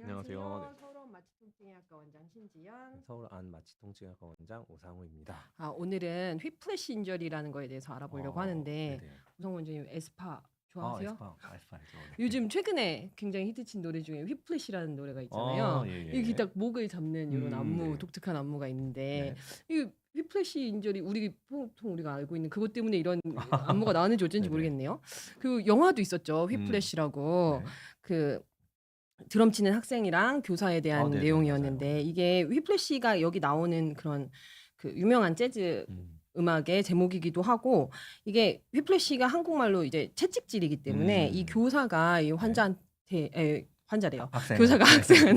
안녕하세요. 안녕하세요. 네. 서울원 마취통증의학과 원장 신지연. 서울 안마취통증학과 원장 오상우입니다. 오늘은 휘플래시 인저리라는 거에 대해서 알아보려고 하는데 네네. 우성 원장님 에스파 좋아하세요? 에스파 알죠. 네. 요즘 최근에 굉장히 히트친 노래 중에 휘플래시라는 노래가 있잖아요. 예예. 이게 딱 목을 잡는 이런 안무, 네. 독특한 안무가 있는데 네. 이 휘플래시 인저리 우리 보통 우리가 알고 있는 그것 때문에 이런 안무가 나왔는지 어쩐지 네네. 모르겠네요. 그 영화도 있었죠. 휘플래시라고. 네. 그 드럼 치는 학생이랑 교사에 대한 네네. 내용이었는데 맞아요. 이게 휘플래시가 여기 나오는 그런 그 유명한 재즈 음. 음악의 제목이기도 하고 이게 휘플래시가 한국말로 이제 채찍질이기 때문에 이 교사가 이 환자한테 환자래요. 학생. 교사가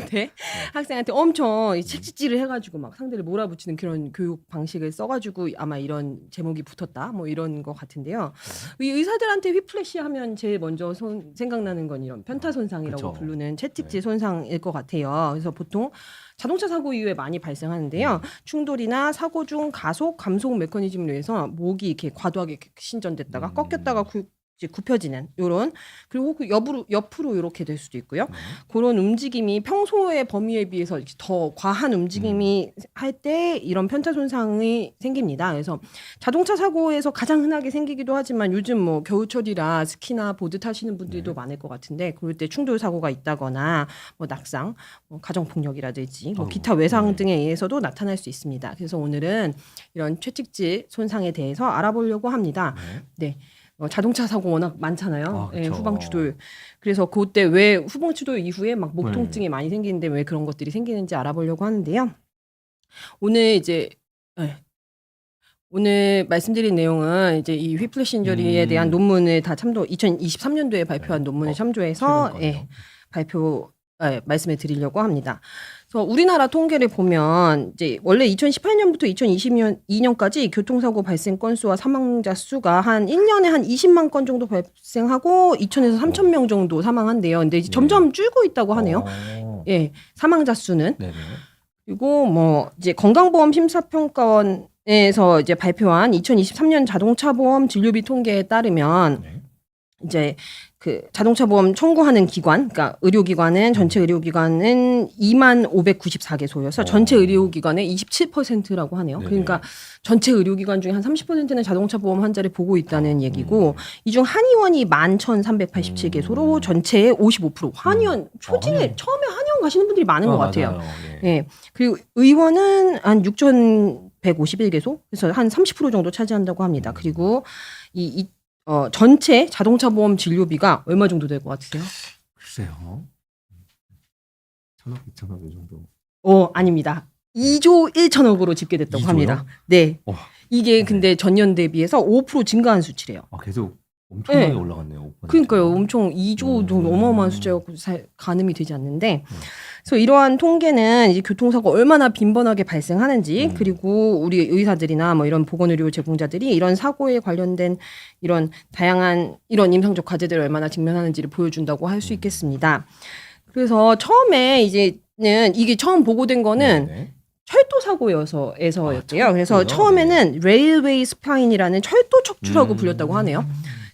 네. 학생한테 엄청 이 채찍질을 해가지고 막 상대를 몰아붙이는 그런 교육 방식을 써가지고 아마 이런 제목이 붙었다 뭐 이런 것 같은데요. 이 의사들한테 휘플래시 하면 제일 먼저 생각나는 건 이런 편타 손상이라고 그쵸. 부르는 채찍질 네. 손상일 것 같아요. 그래서 보통 자동차 사고 이후에 많이 발생하는데요. 충돌이나 사고 중 가속, 감속 메커니즘으로 해서 목이 이렇게 과도하게 신전됐다가 꺾였다가 이제 굽혀지는 요런 그리고 그 옆으로 이렇게 될 수도 있고요. 네. 그런 움직임이 평소의 범위에 비해서 이렇게 더 과한 움직임이 할 때 이런 편타 손상이 생깁니다. 그래서 자동차 사고에서 가장 흔하게 생기기도 하지만 요즘 뭐 겨울철이라 스키나 보드 타시는 분들도 네. 많을 것 같은데 그럴 때 충돌 사고가 있다거나 뭐 낙상, 뭐 가정폭력이라든지 뭐 아이고, 기타 외상 네. 등에 의해서도 나타날 수 있습니다. 그래서 오늘은 이런 채찍질 손상에 대해서 알아보려고 합니다. 네. 자동차 사고 워낙 많잖아요. 예, 그쵸. 후방 추돌. 그래서 그때 왜 후방 추돌 이후에 막 목 네. 통증이 많이 생기는데 왜 그런 것들이 생기는지 알아보려고 하는데요. 오늘 이제 예, 오늘 말씀드린 내용은 이제 이 휘플래시 인저리에 대한 논문을 다 2023년도에 발표한 네. 논문을 참조해서 최근 거네요. 말씀을 드리려고 합니다. 그래서 우리나라 통계를 보면 이제 원래 2018년부터 2022년까지 교통사고 발생 건수와 사망자 수가 한 1년에 한 20만 건 정도 발생하고 2천에서 3천 명 정도 사망한대요. 근데 이제 점점 줄고 있다고 하네요. 예, 사망자 수는. 네네. 그리고 뭐 이제 건강보험 심사평가원에서 이제 발표한 2023년 자동차 보험 진료비 통계에 따르면 네. 이제 그 자동차 보험 청구하는 기관, 그러니까 의료기관은 전체 의료기관은 2만 594개소여서 전체 의료기관의 27%라고 하네요. 네네. 그러니까 전체 의료기관 중에 한 30%는 자동차 보험 환자를 보고 있다는 얘기고 이 중 한의원이 11,387개소로 전체의 55%. 한의원 초진에 처음에 한의원 가시는 분들이 많은 것 같아요. 맞아요. 예. 그리고 의원은 한 6,151개소, 그래서 한 30% 정도 차지한다고 합니다. 그리고 전체 자동차 보험 진료비가 얼마 정도 될 것 같으세요? 글쎄요. 1,000억, 2,000억 이 정도. 아닙니다. 2조 1천억으로 집계됐다고 2조요? 합니다. 네. 와. 이게 네. 근데 전년 대비해서 5% 증가한 수치래요. 계속 엄청나게 네. 올라갔네요. 5%. 그러니까요. 엄청 2조 정도 어마어마한 숫자였고 가늠이 되지 않는데 그래서 이러한 통계는 이제 교통사고 얼마나 빈번하게 발생하는지 그리고 우리 의사들이나 뭐 이런 보건의료 제공자들이 이런 사고에 관련된 이런 다양한 이런 임상적 과제들을 얼마나 직면하는지를 보여준다고 할 수 있겠습니다. 그래서 처음에 이제는 이게 처음 보고된 거는 네네. 철도 사고에서였대요. 그래서 철도요? 처음에는 레일웨이 스파인이라는 철도 척추라고 불렸다고 하네요.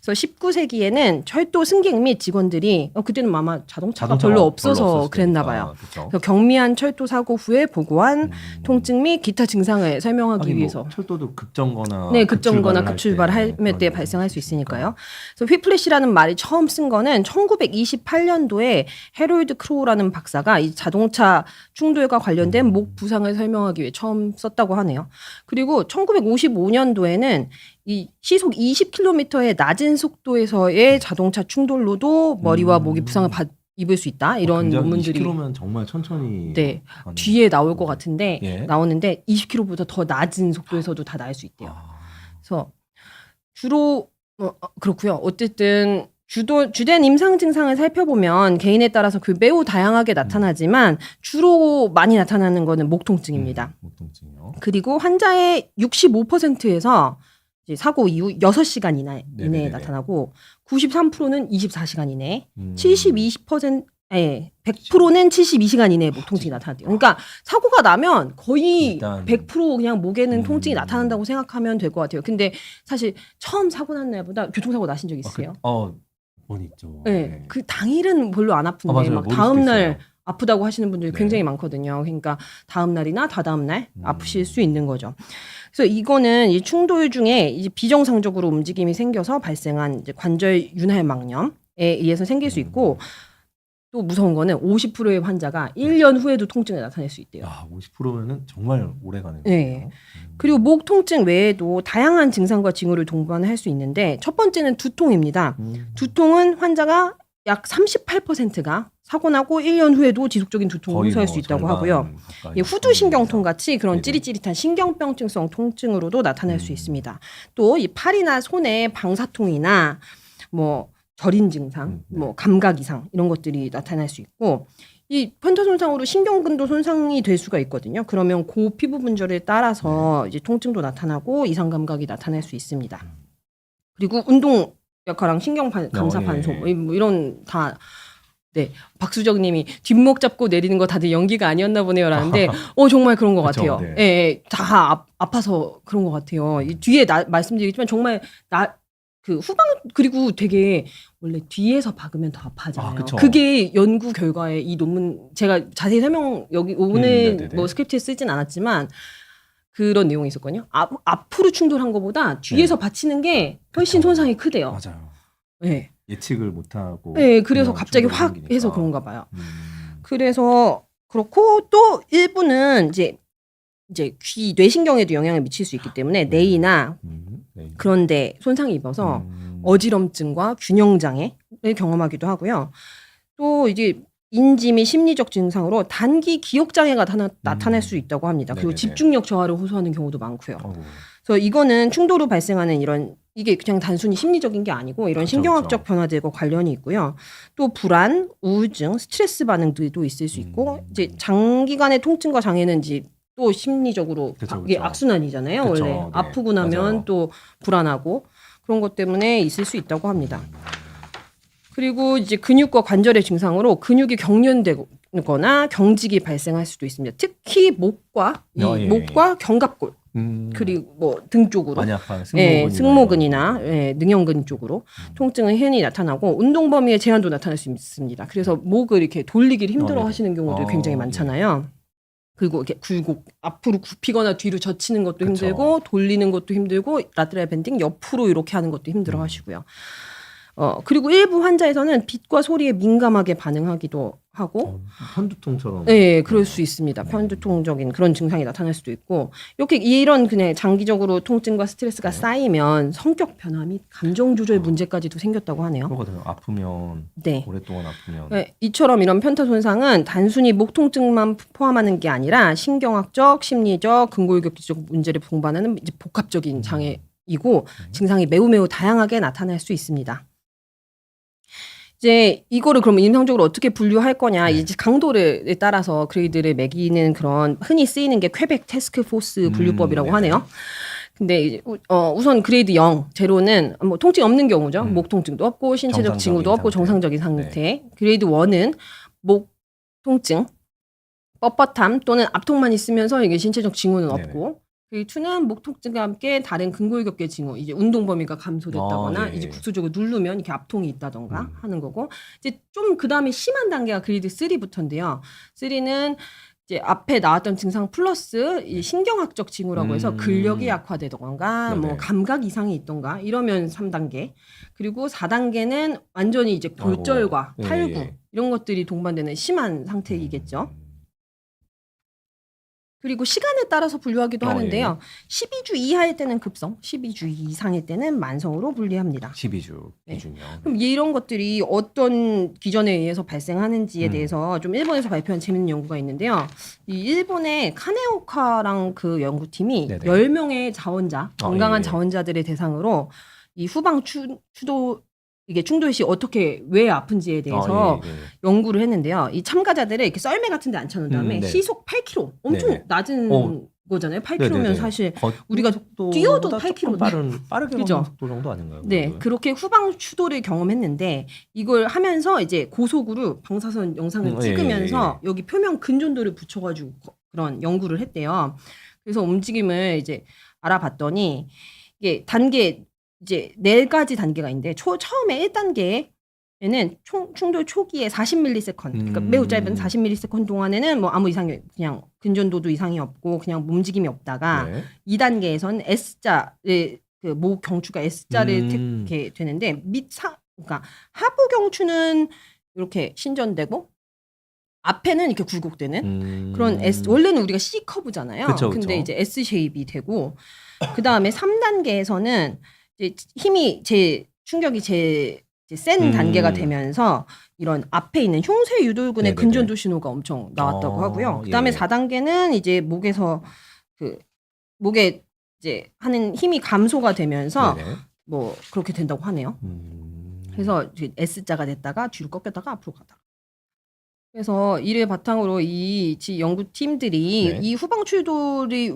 그래서 19세기에는 철도 승객 및 직원들이 그때는 아마 자동차가 별로 없어서 그랬나 봐요. 그래서 경미한 철도 사고 후에 보고한 통증 및 기타 증상을 설명하기 위해서 철도도 급정거나 급출발할 때 발생할 수 있으니까요. 그래서 휘플래시라는 말이 처음 쓴 거는 1928년도에 해롤드 크로우라는 박사가 이 자동차 충돌과 관련된 목 부상을 설명하기 위해 처음 썼다고 하네요. 그리고 1955년도에는 이 시속 20km의 낮은 속도에서의 자동차 충돌로도 머리와 목이 부상을 입을 수 있다. 이런 논문들이 20km면 정말 천천히 뒤에 나올 것 같은데 나오는데 20km보다 더 낮은 속도에서도 다 날 수 있대요. 그래서 주로 그렇고요. 어쨌든 주된 임상 증상을 살펴보면 개인에 따라서 매우 다양하게 나타나지만 주로 많이 나타나는 거는 목 통증입니다. 목 통증이요. 그리고 환자의 65%에서 이제 사고 이후 6시간 이내에 나타나고 93%는 24시간 이내, 100%는 72시간 이내에 목 통증이 나타난대요. 그러니까 사고가 나면 거의 100% 그냥 목에는 통증이 나타난다고 생각하면 될 것 같아요. 근데 사실 처음 사고 난 날보다 교통사고 나신 적 있으세요? 번 있죠. 네. 그 당일은 별로 안 아픈데 막 다음 날 아프다고 하시는 분들이 네. 굉장히 많거든요. 그러니까 다음 날이나 다다음 날 아프실 수 있는 거죠. 그래서 이거는 이 충돌 중에 이제 비정상적으로 움직임이 생겨서 발생한 이제 관절 윤활 망염에 의해서 생길 수 있고 또 무서운 거는 50%의 환자가 1년 후에도 통증을 나타낼 수 있대요. 야, 50%면은 정말 오래 가는 네. 거예요. 그리고 목 통증 외에도 다양한 증상과 징후를 동반할 수 있는데 첫 번째는 두통입니다. 두통은 환자가 약 38%가 사고 나고 1년 후에도 지속적인 두통을 거의 호소할 뭐 수 있다고 절반 하고요. 가까이 이 후두신경통 같이 그런 네네. 찌릿찌릿한 신경병증성 통증으로도 나타날 수 있습니다. 또 이 팔이나 손에 방사통이나 뭐 저린 증상, 네. 뭐 감각 이상 이런 것들이 나타날 수 있고 이 편타 손상으로 신경근도 손상이 될 수가 있거든요. 그러면 그 피부 분절에 따라서 이제 통증도 나타나고 이상 감각이 나타날 수 있습니다. 그리고 운동 역할랑 신경 감사 예. 반송 뭐 이런 다 네, 박수정님이 뒷목 잡고 내리는 거 다들 연기가 아니었나 보네요라는데, 정말 그런 것 그쵸, 같아요. 네. 예, 예, 다 아파서 그런 것 같아요. 이 뒤에 말씀드리겠지만 정말 그 후방 그리고 되게 원래 뒤에서 박으면 더 아파하잖아요. 아, 그쵸. 그게 연구 결과에 이 논문 제가 자세히 설명 여기 오늘 네네네. 뭐 스크립트에 쓰진 않았지만 그런 내용이 있었거든요. 앞으로 충돌한 것보다 뒤에서 받치는 게 훨씬 그쵸. 손상이 크대요. 맞아요. 네. 예측을 못하고. 네, 그래서 그냥 갑자기 충돌이 확 생기니까. 해서 그런가 봐요. 음. 그래서 그렇고 또 일부는 이제 귀 뇌신경에도 영향을 미칠 수 있기 때문에 뇌이나 네. 그런데 손상이 입어서 어지럼증과 균형 장애를 경험하기도 하고요. 또 이제 인지 및 심리적 증상으로 단기 기억 장애가 나타날 수 있다고 합니다. 그리고 네네네. 집중력 저하를 호소하는 경우도 많고요. 어우. 그래서 이거는 충돌로 발생하는 이런 이게 그냥 단순히 심리적인 게 아니고 이런 그쵸, 신경학적 그쵸. 변화들과 관련이 있고요. 또 불안, 우울증, 스트레스 반응들도 있을 수 있고 이제 장기간의 통증과 장애는 이제 또 심리적으로 그쵸, 이게 그쵸. 악순환이잖아요. 그쵸, 원래 네. 아프고 나면 맞아요. 또 불안하고 그런 것 때문에 있을 수 있다고 합니다. 그리고 이제 근육과 관절의 증상으로 근육이 경련되거나 경직이 발생할 수도 있습니다. 특히 목과 예. 목과 견갑골 그리고 뭐 등 쪽으로 많이 아파요. 승모근이나 능형근 쪽으로 통증은 흔히 나타나고 운동 범위의 제한도 나타날 수 있습니다. 그래서 목을 이렇게 돌리기를 힘들어 네네. 하시는 경우들이 굉장히 많잖아요. 그리고 이렇게 굴곡 앞으로 굽히거나 뒤로 젖히는 것도 그쵸. 힘들고 돌리는 것도 힘들고 라테랄 밴딩 옆으로 이렇게 하는 것도 힘들어 하시고요. 그리고 일부 환자에서는 빛과 소리에 민감하게 반응하기도 하고 편두통처럼. 네, 그럴 수 있습니다. 편두통적인 그런 증상이 나타날 수도 있고 이렇게 이런 그냥 장기적으로 통증과 스트레스가 쌓이면 성격 변화 및 감정 조절 문제까지도 생겼다고 하네요. 그거거든요. 아프면 네. 오랫동안 아프면 네, 이처럼 이런 편타 손상은 단순히 목 통증만 포함하는 게 아니라 신경학적, 심리적, 근골격지적 문제를 동반하는 이제 복합적인 장애이고 증상이 매우 다양하게 나타날 수 있습니다. 이제 이거를 그러면 임상적으로 어떻게 분류할 거냐 이제 강도에 따라서 그레이드를 매기는 그런 흔히 쓰이는 게 퀘벡 태스크포스 분류법이라고 네네. 하네요. 근데 이제 우선 그레이드 0, 제로는 뭐 통증 없는 경우죠. 목 통증도 없고 신체적 정상적인 징후도 없고 상태. 정상적인 상태. 그레이드 1은 목 통증, 뻣뻣함 또는 압통만 있으면서 이게 신체적 징후는 네네. 없고. 그리고 2는 목 통증과 함께 다른 근골격계 징후, 이제 운동 범위가 감소됐다거나 네. 이제 국소적으로 누르면 이렇게 압통이 있다던가 하는 거고. 이제 좀 그다음에 심한 단계가 그레이드 3부터인데요. 3는 이제 앞에 나왔던 증상 플러스 이 신경학적 징후라고 해서 근력이 약화되던가 네네. 뭐 감각 이상이 있던가 이러면 3단계. 그리고 4단계는 완전히 이제 골절과 아이고. 탈구 예. 이런 것들이 동반되는 심한 상태이겠죠. 그리고 시간에 따라서 분류하기도 하는데요. 12주 이하일 때는 급성, 12주 이상일 때는 만성으로 분류합니다. 12주 네. 기준이요. 그럼 이런 것들이 어떤 기전에 의해서 발생하는지에 대해서 좀 일본에서 발표한 재밌는 연구가 있는데요. 이 일본의 카네오카랑 그 연구팀이 네네. 10명의 자원자, 건강한 예. 자원자들의 대상으로 이 후방 추도 이게 충돌 시 어떻게 왜 아픈지에 대해서 예. 연구를 했는데요. 이 참가자들을 이렇게 썰매 같은 데 앉혀놓은 다음에 네. 시속 8km 엄청 네네. 낮은 거잖아요. 8km면 네네네. 사실 걷는 우리가 속도보다 뛰어도 조금 8km. 빠르게 그죠? 걷는 속도 정도 아닌가요? 네, 그래도? 그렇게 후방 추돌을 경험했는데 이걸 하면서 이제 고속으로 방사선 영상을 찍으면서 여기 표면 근전도를 붙여가지고 그런 연구를 했대요. 그래서 움직임을 이제 알아봤더니 이게 단계 이제 4가지 단계가 있는데 처음에 1단계 에는 충돌 초기에 40ms, 그러니까 매우 짧은 40ms 동안에는 뭐 아무 이상이 그냥 근전도도 이상이 없고 그냥 움직임이 없다가 네. 2단계에서는 S자의 그 모 경추가 S자를 택게 되는데 그러니까 하부 경추는 이렇게 신전되고 앞에는 이렇게 굴곡되는 그런 원래는 우리가 C 커브잖아요. 그쵸, 근데 그쵸. 이제 S 쉐입이 되고 그다음에 3단계에서는 이제 힘이 충격이 제일 센 단계가 되면서 이런 앞에 있는 흉쇄 유돌근의 네네네. 근전도 신호가 엄청 나왔다고 하고요. 그다음에 예. 4단계는 이제 목에 이제 하는 힘이 감소가 되면서 네네. 뭐 그렇게 된다고 하네요. 그래서 이제 S자가 됐다가 뒤로 꺾였다가 앞으로 가다가. 그래서 이를 바탕으로 이 연구팀들이 네. 이 후방 추돌이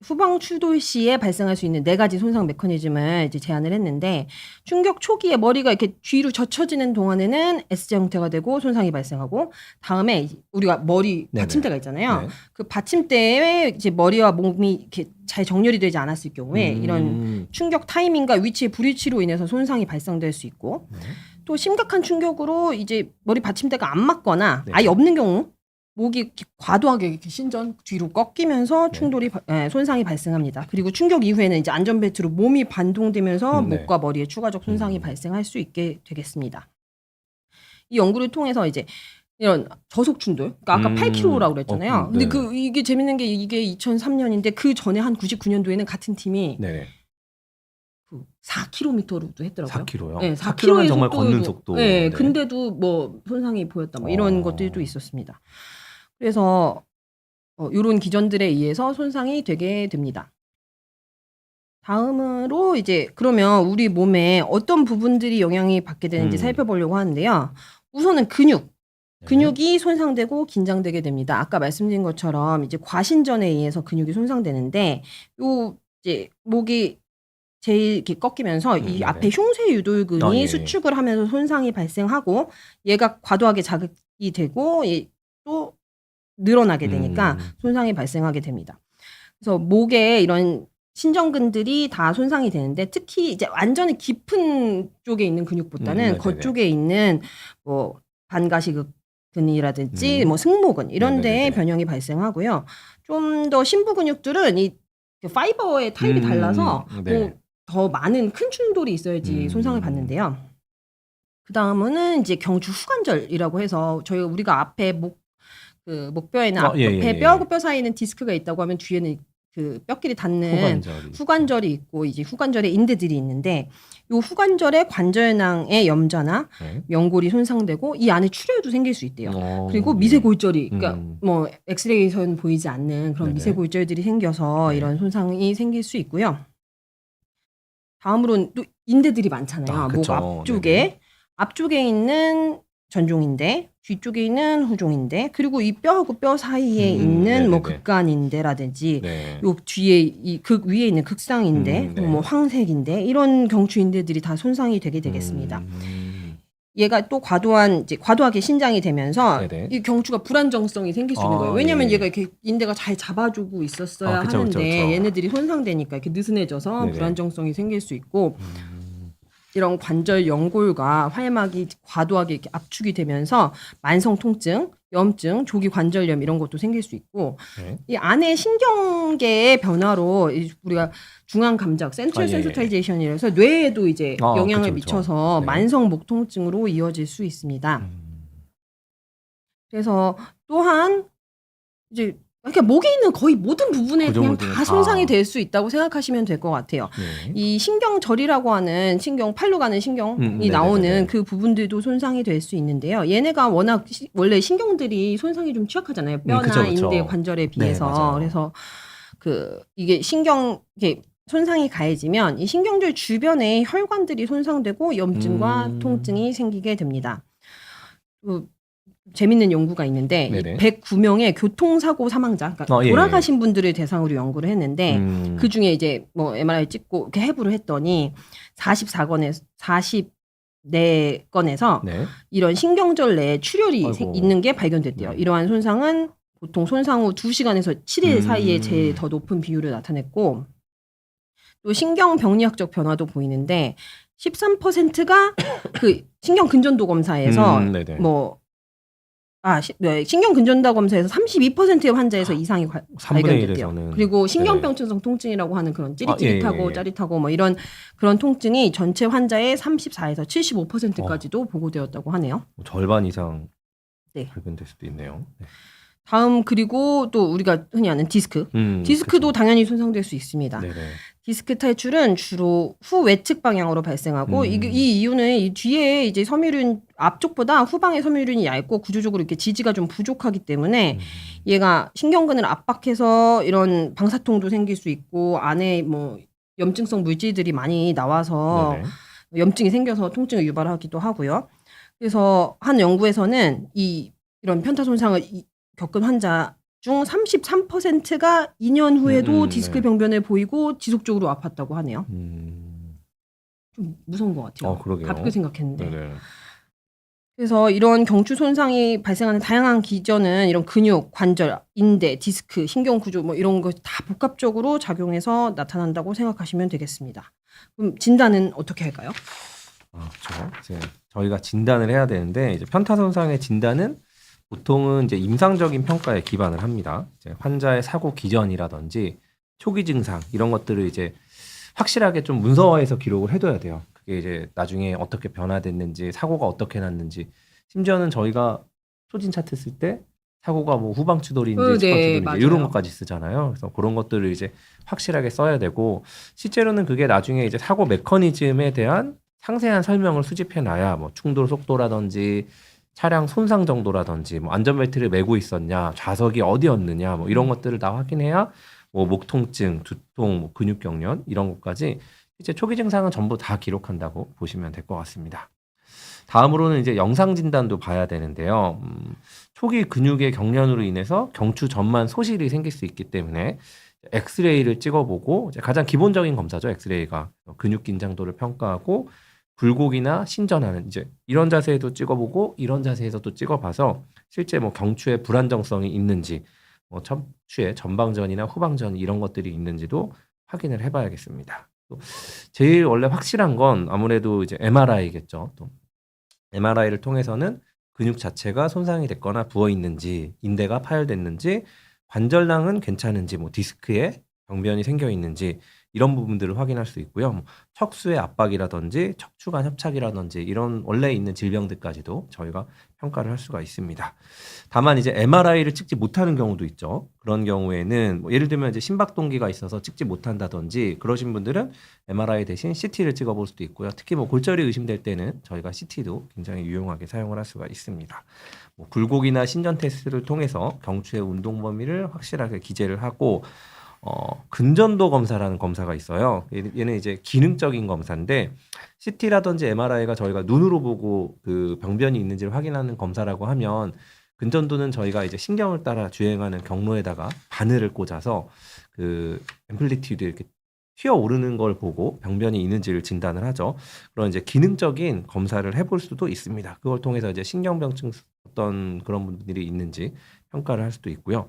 후방 추돌 시에 발생할 수 있는 4가지 손상 메커니즘을 이제 제안을 했는데 충격 초기에 머리가 이렇게 뒤로 젖혀지는 동안에는 S자 형태가 되고 손상이 발생하고 다음에 우리가 머리 네네. 받침대가 있잖아요. 네. 그 받침대에 이제 머리와 몸이 이렇게 잘 정렬이 되지 않았을 경우에 이런 충격 타이밍과 위치의 불일치로 인해서 손상이 발생될 수 있고 또 심각한 충격으로 이제 머리 받침대가 안 맞거나 네. 아예 없는 경우 목이 이렇게 과도하게 이렇게 신전 뒤로 꺾이면서 손상이 발생합니다. 그리고 충격 이후에는 이제 안전벨트로 몸이 반동되면서 네. 목과 머리에 추가적 손상이 발생할 수 있게 되겠습니다. 이 연구를 통해서 이제 이런 저속 충돌, 그러니까 아까 8kg라고 그랬잖아요. 근데 네. 이게 재밌는 게 이게 2003년인데 그 전에 한 99년도에는 같은 팀이 네네. 4km로도 했더라고요. 4km요? 네, 4km면 정말 속도에도, 걷는 속도. 네, 네. 근데도 뭐 손상이 보였다. 뭐 이런 것들도 있었습니다. 그래서 이런 기전들에 의해서 손상이 되게 됩니다. 다음으로 이제 그러면 우리 몸에 어떤 부분들이 영향이 받게 되는지 살펴보려고 하는데요. 우선은 근육이 손상되고 긴장되게 됩니다. 아까 말씀드린 것처럼 이제 과신전에 의해서 근육이 손상되는데 요 이제 목이 제일 이렇게 꺾이면서 이 네네. 앞에 흉쇄 유돌근이 예. 수축을 하면서 손상이 발생하고 얘가 과도하게 자극이 되고 또 늘어나게 되니까 손상이 발생하게 됩니다. 그래서 목에 이런 신전근들이 다 손상이 되는데 특히 이제 완전히 깊은 쪽에 있는 근육보다는 네네네. 겉쪽에 있는 뭐 반가시근이라든지 뭐 승모근 이런 데에 네네네네. 변형이 발생하고요. 좀 더 신부 근육들은 이 파이버의 타입이 달라서 네. 뭐 더 많은 큰 충돌이 있어야지 손상을 받는데요. 그 다음은 이제 경추 후관절이라고 해서 우리가 앞에 목뼈에는 앞에 뼈하고 뼈 사이에는 디스크가 있다고 하면 뒤에는 그 뼈끼리 닿는 후관절이 있고 이제 후관절에 인대들이 있는데 요 후관절의 관절낭의 염좌나 연골이 손상되고 이 안에 출혈도 생길 수 있대요. 그리고 미세골절이 그러니까 뭐 엑스레이에서는 보이지 않는 그런 미세골절들이 생겨서 이런 손상이 생길 수 있고요. 다음으로는 또 인대들이 많잖아요. 목 앞쪽에. 앞쪽에 있는 전종인대, 뒤쪽에 있는 후종인대, 그리고 이 뼈하고 뼈 사이에 있는 뭐 극간인대라든지 요 뒤에 이 극 위에 있는 극상인대, 뭐 황색인대 이런 경추인대들이 다 손상이 되게 되겠습니다. 얘가 또 과도하게 신장이 되면서 이 경추가 불안정성이 생길 수 있는 거예요. 왜냐하면 얘가 이렇게 인대가 잘 잡아주고 있었어야 하는데 얘네들이 손상되니까 이렇게 느슨해져서 불안정성이 생길 수 있고 이런 관절 연골과 활막이 과도하게 이렇게 압축이 되면서 만성 통증, 염증, 조기 관절염 이런 것도 생길 수 있고 이 안에 신경계의 변화로 우리가 중앙 감각, 센트럴 센서타이제이션이라서 뇌에도 이제 영향을 미쳐서 만성 목 통증으로 이어질 수 있습니다. 그래서 또한 이제 그러니까 목에 있는 거의 모든 부분에 그냥 다 손상이 될 수 있다고 생각하시면 될 것 같아요. 이 신경절이라고 하는 팔로 가는 신경이 나오는 그 부분들도 손상이 될 수 있는데요. 얘네가 워낙 원래 신경들이 손상이 좀 취약하잖아요. 뼈나 인대 관절에 비해서. 그래서 이게 이게 손상이 가해지면 이 신경절 주변에 혈관들이 손상되고 염증과 통증이 생기게 됩니다. 재밌는 연구가 있는데 109명의 교통사고 사망자, 그러니까 돌아가신 분들을 대상으로 연구를 했는데 그 중에 이제 뭐 MRI 찍고 이렇게 해부를 했더니 44건에서 이런 신경절 내에 출혈이 있는 게 발견됐대요. 이러한 손상은 보통 손상 후 2시간에서 7일 사이에 제일 더 높은 비율을 나타냈고 또 신경병리학적 변화도 보이는데 13%가 그 신경 근전도 검사에서 네네. 신경 근전도 검사에서 32%의 환자에서 이상이 3분의 발견됐대요. 1에서는 그리고 신경병증성 통증이라고 하는 그런 찌릿찌릿하고 예. 짜릿하고 뭐 이런 그런 통증이 전체 환자의 34에서 75%까지도 보고되었다고 하네요. 절반 이상 네. 발견될 수도 있네요. 네. 다음 그리고 또 우리가 흔히 아는 디스크. 디스크도 그쵸. 당연히 손상될 수 있습니다. 네네. 디스크 탈출은 주로 후외측 방향으로 발생하고 이 이유는 이 뒤에 이제 섬유륜 앞쪽보다 후방의 섬유륜이 얇고 구조적으로 이렇게 지지가 좀 부족하기 때문에 얘가 신경근을 압박해서 이런 방사통도 생길 수 있고 안에 뭐 염증성 물질들이 많이 나와서 네네. 염증이 생겨서 통증을 유발하기도 하고요. 그래서 한 연구에서는 이런 편타 손상을 겪은 환자 중 33%가 2년 후에도 디스크 네. 병변을 보이고 지속적으로 아팠다고 하네요. 좀 무서운 것 같아요. 그러게요. 가볍게 생각했는데. 네네. 그래서 이런 경추 손상이 발생하는 다양한 기전은 이런 근육, 관절, 인대, 디스크, 신경 구조 뭐 이런 거 다 복합적으로 작용해서 나타난다고 생각하시면 되겠습니다. 그럼 진단은 어떻게 할까요? 그렇죠. 이제 저희가 진단을 해야 되는데 이제 편타 손상의 진단은 보통은 이제 임상적인 평가에 기반을 합니다. 이제 환자의 사고 기전이라든지 초기 증상 이런 것들을 이제 확실하게 좀 문서화해서 기록을 해둬야 돼요. 그게 이제 나중에 어떻게 변화됐는지 사고가 어떻게 났는지 심지어는 저희가 초진 차트 쓸 때 사고가 뭐 후방 추돌인지 측방 네, 추돌인지 이런 맞아요. 것까지 쓰잖아요. 그래서 그런 것들을 이제 확실하게 써야 되고 실제로는 그게 나중에 이제 사고 메커니즘에 대한 상세한 설명을 수집해 놔야 뭐 충돌 속도라든지 차량 손상 정도라든지 뭐 안전벨트를 매고 있었냐, 좌석이 어디였느냐 뭐 이런 것들을 다 확인해야 뭐 목 통증, 두통, 뭐 근육 경련 이런 것까지 이제 초기 증상은 전부 다 기록한다고 보시면 될 것 같습니다. 다음으로는 이제 영상 진단도 봐야 되는데요. 초기 근육의 경련으로 인해서 경추 전만 소실이 생길 수 있기 때문에 엑스레이를 찍어보고 이제 가장 기본적인 검사죠. 엑스레이가 근육 긴장도를 평가하고 굴곡이나 신전하는 이제 이런 자세에도 찍어보고 이런 자세에서도 찍어봐서 실제 뭐 경추에 불안정성이 있는지 뭐 척추의 전방전이나 후방전 이런 것들이 있는지도 확인을 해봐야겠습니다. 또 제일 원래 확실한 건 아무래도 이제 MRI겠죠. 또 MRI를 통해서는 근육 자체가 손상이 됐거나 부어 있는지, 인대가 파열됐는지, 관절낭은 괜찮은지, 뭐 디스크에 병변이 생겨 있는지 이런 부분들을 확인할 수 있고요. 뭐 척수의 압박이라든지 척추관 협착이라든지 이런 원래 있는 질병들까지도 저희가 평가를 할 수가 있습니다. 다만 이제 MRI를 찍지 못하는 경우도 있죠. 그런 경우에는 뭐 예를 들면 이제 심박동기가 있어서 찍지 못한다든지 그러신 분들은 MRI 대신 CT를 찍어볼 수도 있고요. 특히 뭐 골절이 의심될 때는 저희가 CT도 굉장히 유용하게 사용을 할 수가 있습니다. 뭐 굴곡이나 신전 테스트를 통해서 경추의 운동 범위를 확실하게 기재를 하고 근전도 검사라는 검사가 있어요. 얘는 이제 기능적인 검사인데 CT라든지 MRI가 저희가 눈으로 보고 그 병변이 있는지를 확인하는 검사라고 하면 근전도는 저희가 이제 신경을 따라 주행하는 경로에다가 바늘을 꽂아서 그 앰플리튜드 이렇게 튀어오르는 걸 보고 병변이 있는지를 진단을 하죠. 그런 이제 기능적인 검사를 해볼 수도 있습니다. 그걸 통해서 이제 신경병증 어떤 그런 분들이 있는지 평가를 할 수도 있고요.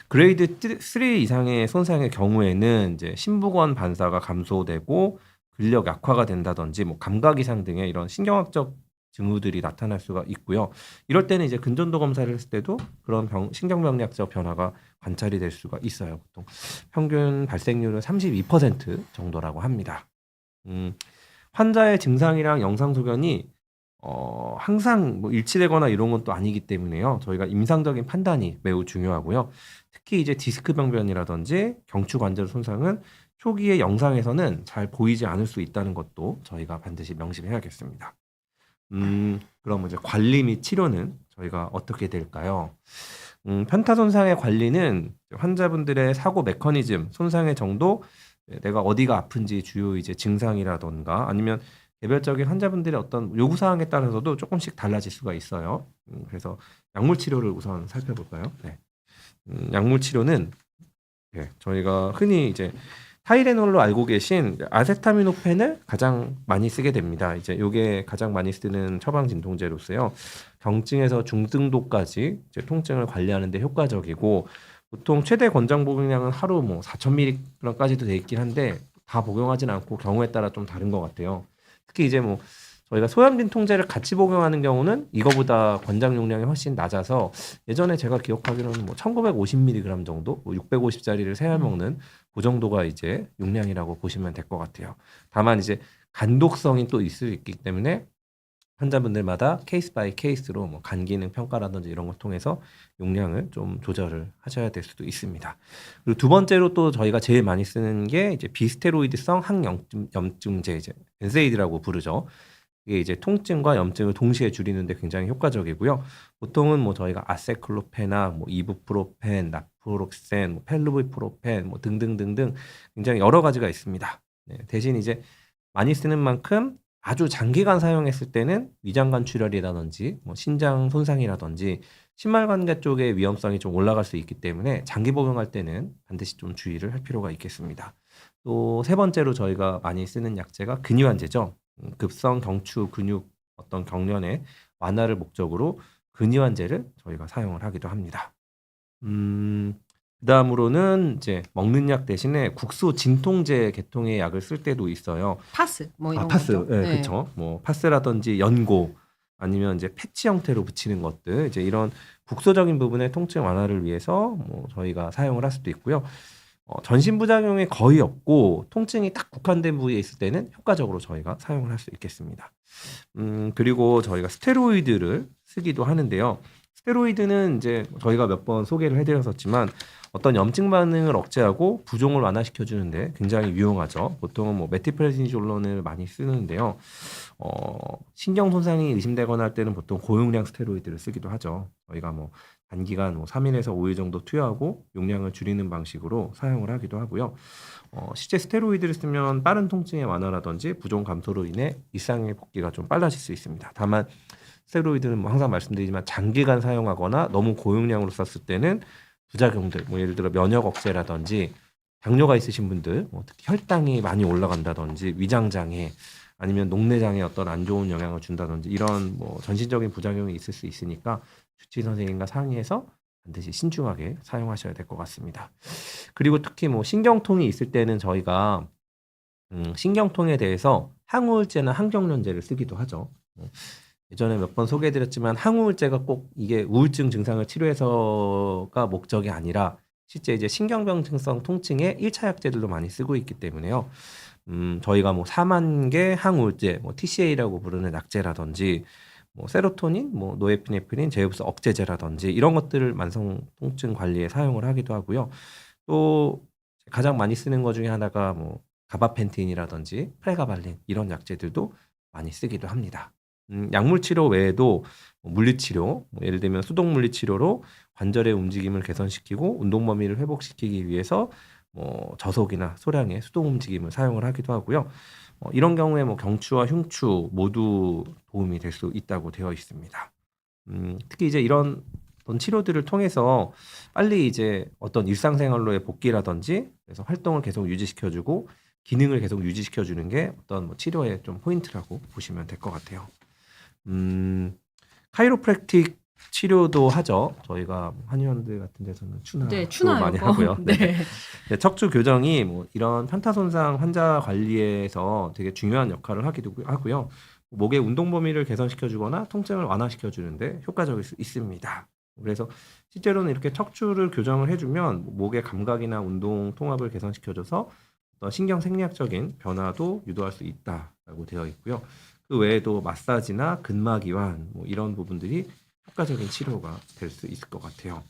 그레이드 3 이상의 손상의 경우에는 이제 심부관 반사가 감소되고 근력 약화가 된다든지 뭐 감각 이상 등의 이런 신경학적 징후들이 나타날 수가 있고요. 이럴 때는 이제 근전도 검사를 했을 때도 그런 신경병리학적 변화가 관찰이 될 수가 있어요. 보통 평균 발생률은 32% 정도라고 합니다. 환자의 증상이랑 영상 소견이 항상 뭐 일치되거나 이런 건 또 아니기 때문에요. 저희가 임상적인 판단이 매우 중요하고요. 특히 이제 디스크 병변이라든지 경추 관절 손상은 초기의 영상에서는 잘 보이지 않을 수 있다는 것도 저희가 반드시 명심해야겠습니다. 그럼 이제 관리 및 치료는 저희가 어떻게 될까요? 편타 손상의 관리는 환자분들의 사고 메커니즘, 손상의 정도, 내가 어디가 아픈지 주요 이제 증상이라던가 아니면 개별적인 환자분들의 어떤 요구 사항에 따라서도 조금씩 달라질 수가 있어요. 그래서 약물 치료를 우선 살펴볼까요? 네. 약물 치료는 저희가 흔히 이제 타이레놀로 알고 계신 아세타미노펜을 가장 많이 쓰게 됩니다. 이제 요게 가장 많이 쓰는 처방 진통제로서요. 경증에서 중등도까지 이제 통증을 관리하는 데 효과적이고 보통 최대 권장 복용량은 하루 뭐 4,000mg까지도 돼 있긴 한데 다 복용하진 않고 경우에 따라 좀 다른 것 같아요. 특히 이제 뭐 저희가 소염진 통제를 같이 복용하는 경우는 이거보다 권장 용량이 훨씬 낮아서 예전에 제가 기억하기로는 뭐 1950mg 정도, 뭐 650짜리를 세 알 먹는 그 정도가 이제 용량이라고 보시면 될 것 같아요. 다만 이제 간독성이 또 있을 수 있기 때문에 환자분들마다 케이스 바이 케이스로 뭐 간 기능 평가라든지 이런 걸 통해서 용량을 좀 조절을 하셔야 될 수도 있습니다. 그리고 두 번째로 또 저희가 제일 많이 쓰는 게 이제 비스테로이드성 항염증제, 이제 NSAID라고 부르죠. 이게 이제 통증과 염증을 동시에 줄이는데 굉장히 효과적이고요. 보통은 뭐 저희가 아세클로페나 뭐 이부프로펜, 나프록센, 뭐 펠루비프로펜 뭐 등등등등 굉장히 여러 가지가 있습니다. 네, 대신 이제 많이 쓰는 만큼 아주 장기간 사용했을 때는 위장관 출혈이라든지 뭐 신장 손상이라든지 심말관계 쪽의 위험성이 좀 올라갈 수 있기 때문에 장기 복용할 때는 반드시 좀 주의를 할 필요가 있겠습니다. 또 세 번째로 저희가 많이 쓰는 약제가 근위환제죠. 급성 경추 근육 어떤 경련의 완화를 목적으로 근위환제를 저희가 사용을 하기도 합니다. 그다음으로는 이제 먹는 약 대신에 국소 진통제 계통의 약을 쓸 때도 있어요. 파스 뭐 이런 파스, 거죠. 네, 그렇죠. 뭐 파스라든지 연고 아니면 이제 패치 형태로 붙이는 것들, 이제 이런 국소적인 부분의 통증 완화를 위해서 뭐 저희가 사용을 할 수도 있고요. 전신 부작용이 거의 없고 통증이 딱 국한된 부위에 있을 때는 효과적으로 저희가 사용을 할 수 있겠습니다. 그리고 저희가 스테로이드를 쓰기도 하는데요. 스테로이드는 이제 저희가 몇 번 소개를 해드렸었지만 어떤 염증 반응을 억제하고 부종을 완화시켜 주는데 굉장히 유용하죠. 보통은 뭐 메티프레니졸론을 많이 쓰는데요. 신경 손상이 의심되거나 할 때는 보통 고용량 스테로이드를 쓰기도 하죠. 저희가 뭐 단기간 뭐 3일에서 5일 정도 투여하고 용량을 줄이는 방식으로 사용을 하기도 하고요. 실제 스테로이드를 쓰면 빠른 통증의 완화라든지 부종 감소로 인해 일상의 복귀가 좀 빨라질 수 있습니다. 다만 스테로이드는 뭐 항상 말씀드리지만 장기간 사용하거나 너무 고용량으로 썼을 때는 부작용들, 뭐 예를 들어 면역 억제라든지 당뇨가 있으신 분들, 뭐 특히 혈당이 많이 올라간다든지 위장 장애 아니면 녹내장에 어떤 안 좋은 영향을 준다든지 이런 뭐 전신적인 부작용이 있을 수 있으니까 주치의 선생님과 상의해서 반드시 신중하게 사용하셔야 될 것 같습니다. 그리고 특히 뭐 신경통이 있을 때는 저희가 신경통에 대해서 항우울제나 항경련제를 쓰기도 하죠. 예전에 몇 번 소개해드렸지만 항우울제가 꼭 이게 우울증 증상을 치료해서가 목적이 아니라 실제 이제 신경병증성 통증의 1차 약제들도 많이 쓰고 있기 때문에요. 저희가 뭐 사만계 항우울제, 뭐 TCA라고 부르는 약제라든지 뭐 세로토닌, 뭐 노에피네프린, 제흡수 억제제라든지 이런 것들을 만성 통증 관리에 사용을 하기도 하고요. 또 가장 많이 쓰는 것 중에 하나가 뭐 가바펜틴이라든지 프레가발린 이런 약제들도 많이 쓰기도 합니다. 약물 치료 외에도 뭐 물리치료, 뭐 예를 들면 수동 물리치료로 관절의 움직임을 개선시키고 운동 범위를 회복시키기 위해서 뭐 저속이나 소량의 수동 움직임을 사용을 하기도 하고요. 이런 경우에 뭐 경추와 흉추 모두 도움이 될 수 있다고 되어 있습니다. 특히 이제 이런 어떤 치료들을 통해서 빨리 이제 어떤 일상생활로의 복귀라든지 그래서 활동을 계속 유지시켜주고 기능을 계속 유지시켜주는 게 어떤 뭐 치료의 좀 포인트라고 보시면 될 것 같아요. 카이로프랙틱 치료도 하죠. 저희가 한의원들 같은 데서는 네, 추나도 많이 이거. 하고요. 네. 네. 네, 척추 교정이 뭐 이런 편타 손상 환자 관리에서 되게 중요한 역할을 하기도 하고요. 목의 운동 범위를 개선시켜 주거나 통증을 완화시켜 주는데 효과적일 수 있습니다. 그래서 실제로는 이렇게 척추를 교정을 해주면 목의 감각이나 운동 통합을 개선시켜줘서 어떤 신경 생리학적인 변화도 유도할 수 있다라고 되어 있고요. 그 외에도 마사지나 근막 이완 뭐 이런 부분들이 효과적인 치료가 될 수 있을 것 같아요.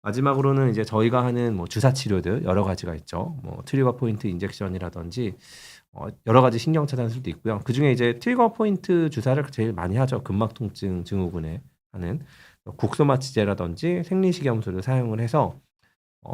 마지막으로는 이제 저희가 하는 뭐 주사 치료들 여러 가지가 있죠. 뭐 트리거 포인트 인젝션이라든지 여러 가지 신경 차단술도 있고요. 그 중에 이제 트리거 포인트 주사를 제일 많이 하죠. 근막 통증 증후군에 하는 국소마취제라든지 생리식염수를 사용을 해서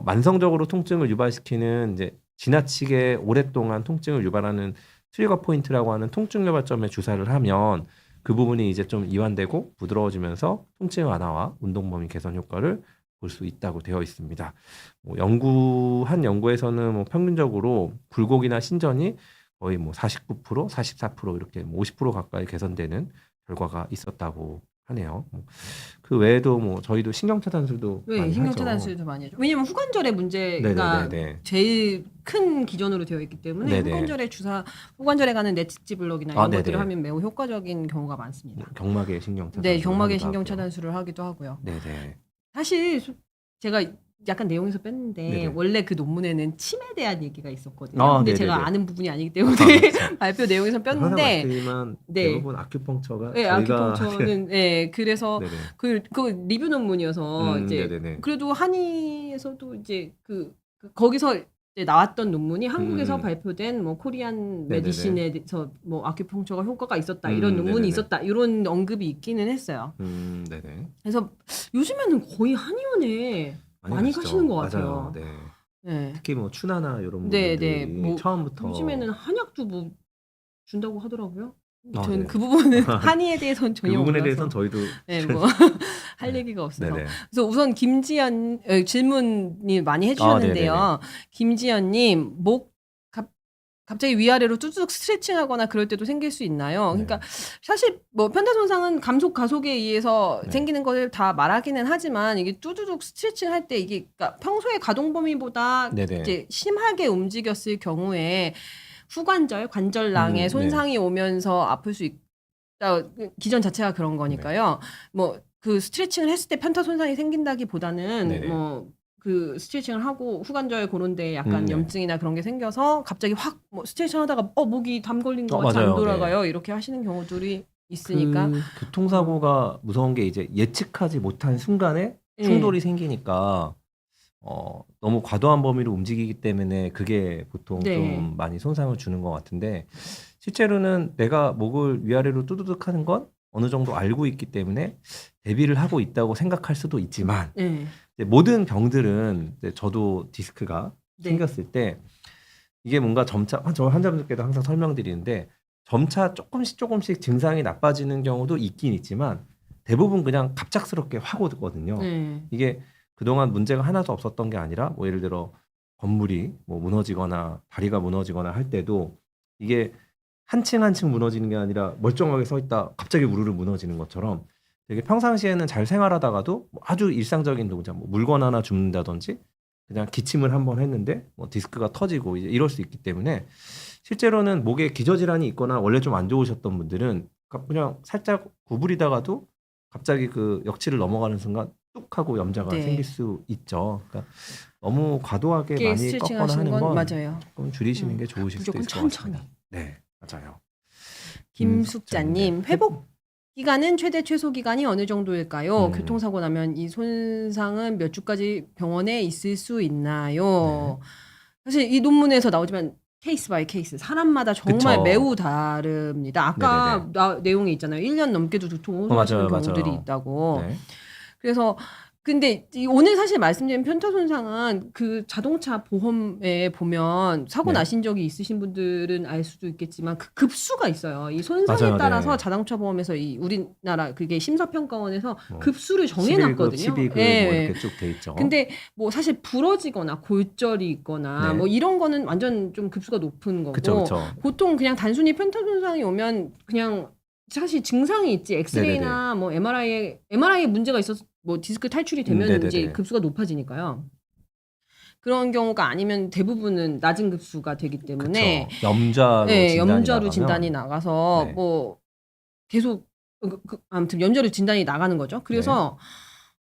만성적으로 통증을 유발시키는 이제 지나치게 오랫동안 통증을 유발하는 트리거 포인트라고 하는 통증 유발점에 주사를 하면 그 부분이 이제 좀 이완되고 부드러워지면서 통증 완화와 운동 범위 개선 효과를 볼 수 있다고 되어 있습니다. 뭐 한 연구에서는 뭐 평균적으로 굴곡이나 신전이 거의 뭐 49%, 44% 이렇게 뭐 50% 가까이 개선되는 결과가 있었다고 하네요. 그 외에도 뭐 저희도 신경차단술도 네, 많이 신경차단술도 많이 하죠. 왜냐면 후관절의 문제가 네네네네. 제일 큰 기전으로 되어 있기 때문에 네네. 후관절에 가는 네티지 블록이나 이런 네네. 것들을 하면 매우 효과적인 경우가 많습니다. 경막의 신경차단. 네, 경막의 신경차단술을 하기도 하고요. 네네. 사실 제가 약간 내용에서 뺐는데 네네. 원래 그 논문에는 침에 대한 얘기가 있었거든요. 아, 근데 네네네. 제가 아는 부분이 아니기 때문에 그렇죠. 발표 내용에서 항상 뺐는데 말씀드리지만 네. 대부분 아큐펑처가 네, 저희가 아큐펑처는 네, 그래서 네네. 그 리뷰 논문이어서 이제 네네네. 그래도 한의에서도 이제 거기서 이제 나왔던 논문이 한국에서 발표된 뭐 코리안 네네네. 메디신에서 뭐 아큐펑처가 효과가 있었다 이런 논문이 네네네. 있었다 이런 언급이 있기는 했어요. 네네. 그래서 요즘에는 거의 한의원에 많이 가시죠. 가시는 것 같아요. 맞아요. 네. 네. 특히 뭐 추나나 이런 네, 분들이 네. 뭐 처음부터 요즘에는 한약도 뭐 준다고 하더라고요. 아, 저는 네. 그 부분은 한의에 대해서는 그 전혀 부분에 몰라서 대해서는 저희도 네, 뭐 할 네. 얘기가 없어서. 네네. 그래서 우선 김지연 질문이 많이 네네네. 해주셨는데요. 김지연님 갑자기 위아래로 쭈쭈 스트레칭하거나 그럴 때도 생길 수 있나요? 네. 그러니까 사실 뭐 편타 손상은 감속 가속에 의해서 네. 생기는 걸 다 말하기는 하지만 이게 쭈쭈 스트레칭 할 때 이게 그러니까 평소의 가동 범위보다 네네. 이제 심하게 움직였을 경우에 후관절, 관절낭에 네. 손상이 오면서 아플 수 있다. 기전 자체가 그런 거니까요. 뭐 그 스트레칭을 했을 때 편타 손상이 생긴다기보다는 네네. 뭐 그 스트레칭을 하고 후관절 그런 데 약간 네. 염증이나 그런 게 생겨서 갑자기 확 뭐 스트레칭 하다가 목이 담 걸린 것 같이 맞아요. 안 돌아가요. 이렇게 하시는 경우들이 있으니까. 그 교통사고가 무서운 게 이제 예측하지 못한 순간에 예. 충돌이 생기니까 너무 과도한 범위로 움직이기 때문에 그게 보통 네. 좀 많이 손상을 주는 것 같은데 실제로는 내가 목을 위아래로 뚜두둑 하는 건 어느 정도 알고 있기 때문에 대비를 하고 있다고 생각할 수도 있지만 예. 이제 모든 병들은 이제 저도 디스크가 네. 생겼을 때 이게 뭔가 점차 저 환자분들께도 항상 설명드리는데 점차 조금씩 증상이 나빠지는 경우도 있긴 있지만 대부분 그냥 갑작스럽게 확 오거든요. 네. 이게 그동안 문제가 하나도 없었던 게 아니라 뭐 예를 들어 건물이 뭐 무너지거나 다리가 무너지거나 할 때도 이게 한 층 한 층 무너지는 게 아니라 멀쩡하게 서 있다 갑자기 우르르 무너지는 것처럼 되게 평상시에는 잘 생활하다가도 뭐 아주 일상적인 동작, 뭐 물건 하나 줍는다든지 그냥 기침을 한번 했는데 뭐 디스크가 터지고 이제 이럴 수 있기 때문에 실제로는 목에 기저질환이 있거나 원래 좀 안 좋으셨던 분들은 그냥 살짝 구부리다가도 갑자기 그 역치를 넘어가는 순간 뚝 하고 염자가 네. 생길 수 있죠. 그러니까 너무 과도하게 이렇게 많이 스트레칭 꺾거나 하시는 하는 건 건 맞아요. 조금 줄이시는 게 좋으실 수도 무조건 있을 것 천천히. 같습니다. 네, 맞아요. 김숙자님, 회복 기간은 최대 최소 기간이 어느 정도일까요? 음. 교통사고 나면 이 손상은 몇 주까지 병원에 있을 수 있나요? 네. 사실 이 논문에서 나오지만 케이스 바이 케이스 사람마다 정말 그쵸. 매우 다릅니다. 아까 내용에 있잖아요. 1년 넘게도 두통 호소하시는 맞아요, 경우들이 맞아요. 있다고. 네. 그래서 근데 오늘 사실 말씀드린 편타 손상은 그 자동차 보험에 보면 사고 네. 나신 적이 있으신 분들은 알 수도 있겠지만 그 급수가 있어요. 이 손상에 맞아요, 따라서 네. 자동차 보험에서 이 우리나라 그게 심사평가원에서 뭐 급수를 11급, 정해놨거든요. 12급 예, 뭐 예. 이렇게 쭉 돼 있죠. 근데 뭐 사실 부러지거나 골절이 있거나 네. 뭐 이런 거는 완전 좀 급수가 높은 거고 그쵸, 그쵸. 보통 그냥 단순히 편타 손상이 오면 그냥 사실 증상이 있지 엑스레이나 뭐 MRI에 문제가 있어서 뭐 디스크 탈출이 되면 네네네. 이제 급수가 높아지니까요. 그런 경우가 아니면 대부분은 낮은 급수가 되기 때문에 그쵸. 염자로 예, 진단이 염자로 나가면 진단이 나가서 네. 뭐 계속 아무튼 염자로 진단이 나가는 거죠. 그래서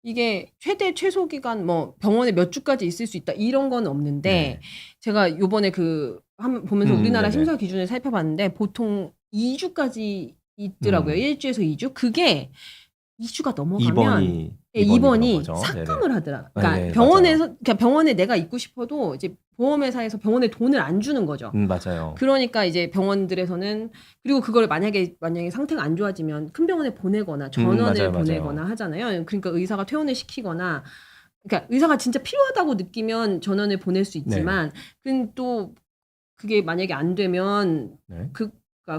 이게 최대 최소 기간 뭐 병원에 몇 주까지 있을 수 있다 이런 건 없는데 네. 제가 요번에 한번 보면서 우리나라 네네. 심사 기준을 살펴봤는데 보통 2주까지 있더라고요. 1주에서 2주. 그게 2주가 넘어가면 2번이 삭감을 하더라. 그러니까 네, 그러니까 병원에 내가 있고 싶어도 이제 보험회사에서 병원에 돈을 안 주는 거죠. 맞아요. 그러니까 이제 병원들에서는 그리고 그걸 만약에 상태가 안 좋아지면 큰 병원에 보내거나 전원을 맞아요, 보내거나 맞아요. 하잖아요. 그러니까 의사가 퇴원을 시키거나 그러니까 의사가 진짜 필요하다고 느끼면 전원을 보낼 수 있지만 근데 또 그게 만약에 안 되면 네.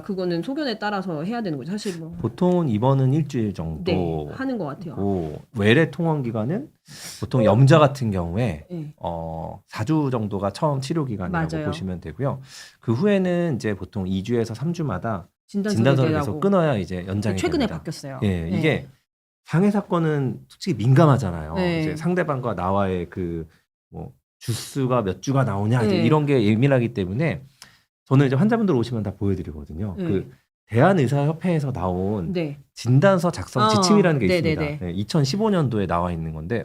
그거는 소견에 따라서 해야 되는 거죠. 사실 뭐 보통은 입원은 일주일 정도 네, 하는 것 같아요. 외래 통원 기간은 보통 염자 같은 경우에 네. 4주 정도가 처음 치료 기간이라고 맞아요. 보시면 되고요. 그 후에는 이제 보통 2주에서 3주마다 진단서를 진단서를 내라고. 계속 끊어야 이제 연장이 최근에 됩니다. 바뀌었어요. 예, 이게 장애 사건은 솔직히 민감하잖아요. 네. 이제 상대방과 나와의 그 뭐 주수가 몇 주가 나오냐 이제 네. 이런 게 예민하기 때문에 저는 이제 환자분들 오시면 다 보여드리거든요. 네. 그 대한의사협회에서 나온 네. 진단서 작성 지침이라는 게 있습니다. 네네네. 네, 2015년도에 나와 있는 건데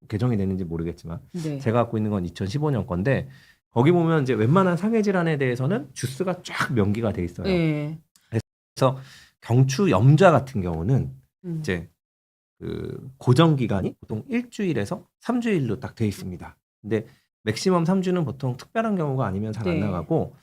개정이 됐는지 모르겠지만 네. 제가 갖고 있는 건 2015년 건데 거기 보면 이제 웬만한 상해 질환에 대해서는 주스가 쫙 명기가 돼 있어요. 네. 그래서 경추 염좌 같은 경우는 음. 이제 그 고정 기간이 보통 일주일에서 3주일로 딱 돼 있습니다. 근데 맥시멈 3주는 보통 특별한 경우가 아니면 잘 안 네. 나가고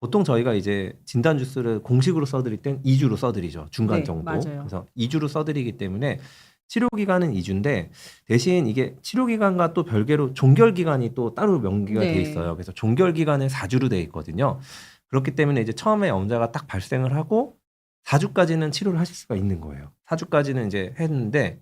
보통 저희가 이제 진단 주스를 공식으로 써드릴 땐 2주로 써드리죠. 중간 네, 정도. 맞아요. 그래서 2주로 써드리기 때문에 치료 기간은 2주인데 대신 이게 치료 기간과 또 별개로 종결 기간이 또 따로 명기가 네. 돼 있어요. 그래서 종결 기간은 4주로 돼 있거든요. 그렇기 때문에 이제 처음에 염좌가 딱 발생을 하고 4주까지는 치료를 하실 수가 있는 거예요. 4주까지는 이제 했는데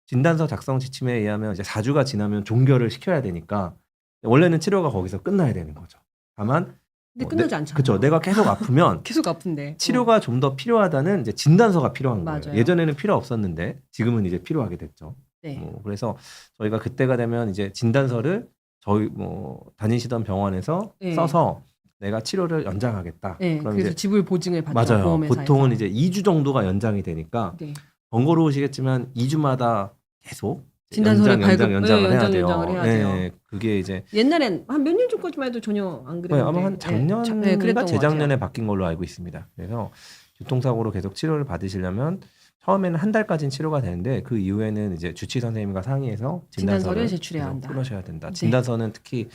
진단서 작성 지침에 의하면 이제 4주가 지나면 종결을 시켜야 되니까 원래는 치료가 거기서 끝나야 되는 거죠. 다만 근데 끝나지 않잖아요. 그렇죠. 내가 계속 아프면 계속 아픈데. 치료가 좀 더 필요하다는 이제 진단서가 필요한 맞아요. 거예요. 예전에는 필요 없었는데 지금은 이제 필요하게 됐죠. 네. 그래서 저희가 그때가 되면 이제 진단서를 저희 다니시던 병원에서 네. 써서 내가 치료를 연장하겠다. 네. 그럼 그래서 이제 지불 보증을 받죠. 맞아요. 보험회사에서. 보통은 이제 2주 정도가 연장이 되니까 네. 번거로우시겠지만 2주마다 계속 진단서를 연장을 네, 해야 돼요. 연장을 해야 돼요. 네, 그게 이제 옛날엔 한 몇 년 전까지만 해도 전혀 안 네, 그랬는데. 아마 한 작년인가 그랬던 것 재작년에 같아요. 바뀐 걸로 알고 있습니다. 그래서 교통사고로 계속 치료를 받으시려면 처음에는 한 달까지는 치료가 되는데 그 이후에는 이제 주치 선생님과 상의해서 진단서를 진단서를 제출해야 계속 한다. 끊으셔야 된다. 네. 진단서는 특히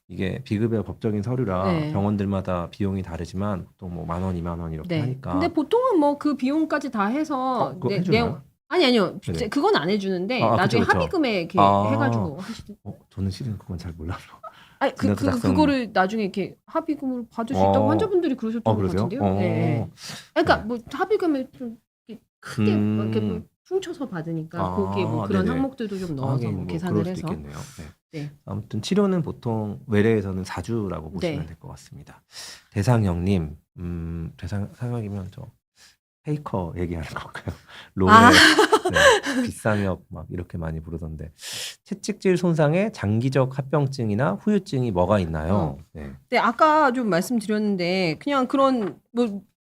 이게 비급여 법적인 서류라 네. 병원들마다 비용이 다르지만 또 뭐 10,000원, 20,000원 이렇게 네. 하니까. 근데 보통은 뭐 그 비용까지 다 해서 그거 해주나요? 아니요. 네네. 그건 안 해주는데 아, 나중에 그쵸, 그쵸. 합의금에 이렇게 아. 해가지고 하시든. 저는 실은 그건 잘 몰라서. 아니 진단서 작성- 그거를 나중에 이렇게 합의금을 받을 수 있다고 환자분들이 그러셨던 것 그러세요? 같은데요. 네. 그러니까 뭐 합의금을 좀 이렇게 크게 이렇게 뭐 퉁쳐서 받으니까 거기에 뭐 그런 네네. 항목들도 좀 넣어서 하긴 뭐 뭐 계산을 그럴 수도 해서. 있겠네요. 네. 네. 아무튼 치료는 보통 외래에서는 4주라고 보시면 네. 될 것 같습니다. 대상형님, 대상형이면 저 페이커 얘기하는 건가요? 롤에 아. 네, 빗상엽 막 이렇게 많이 부르던데 채찍질 손상에 장기적 합병증이나 후유증이 뭐가 있나요? 네. 네, 아까 좀 말씀드렸는데 그냥 그런 뭐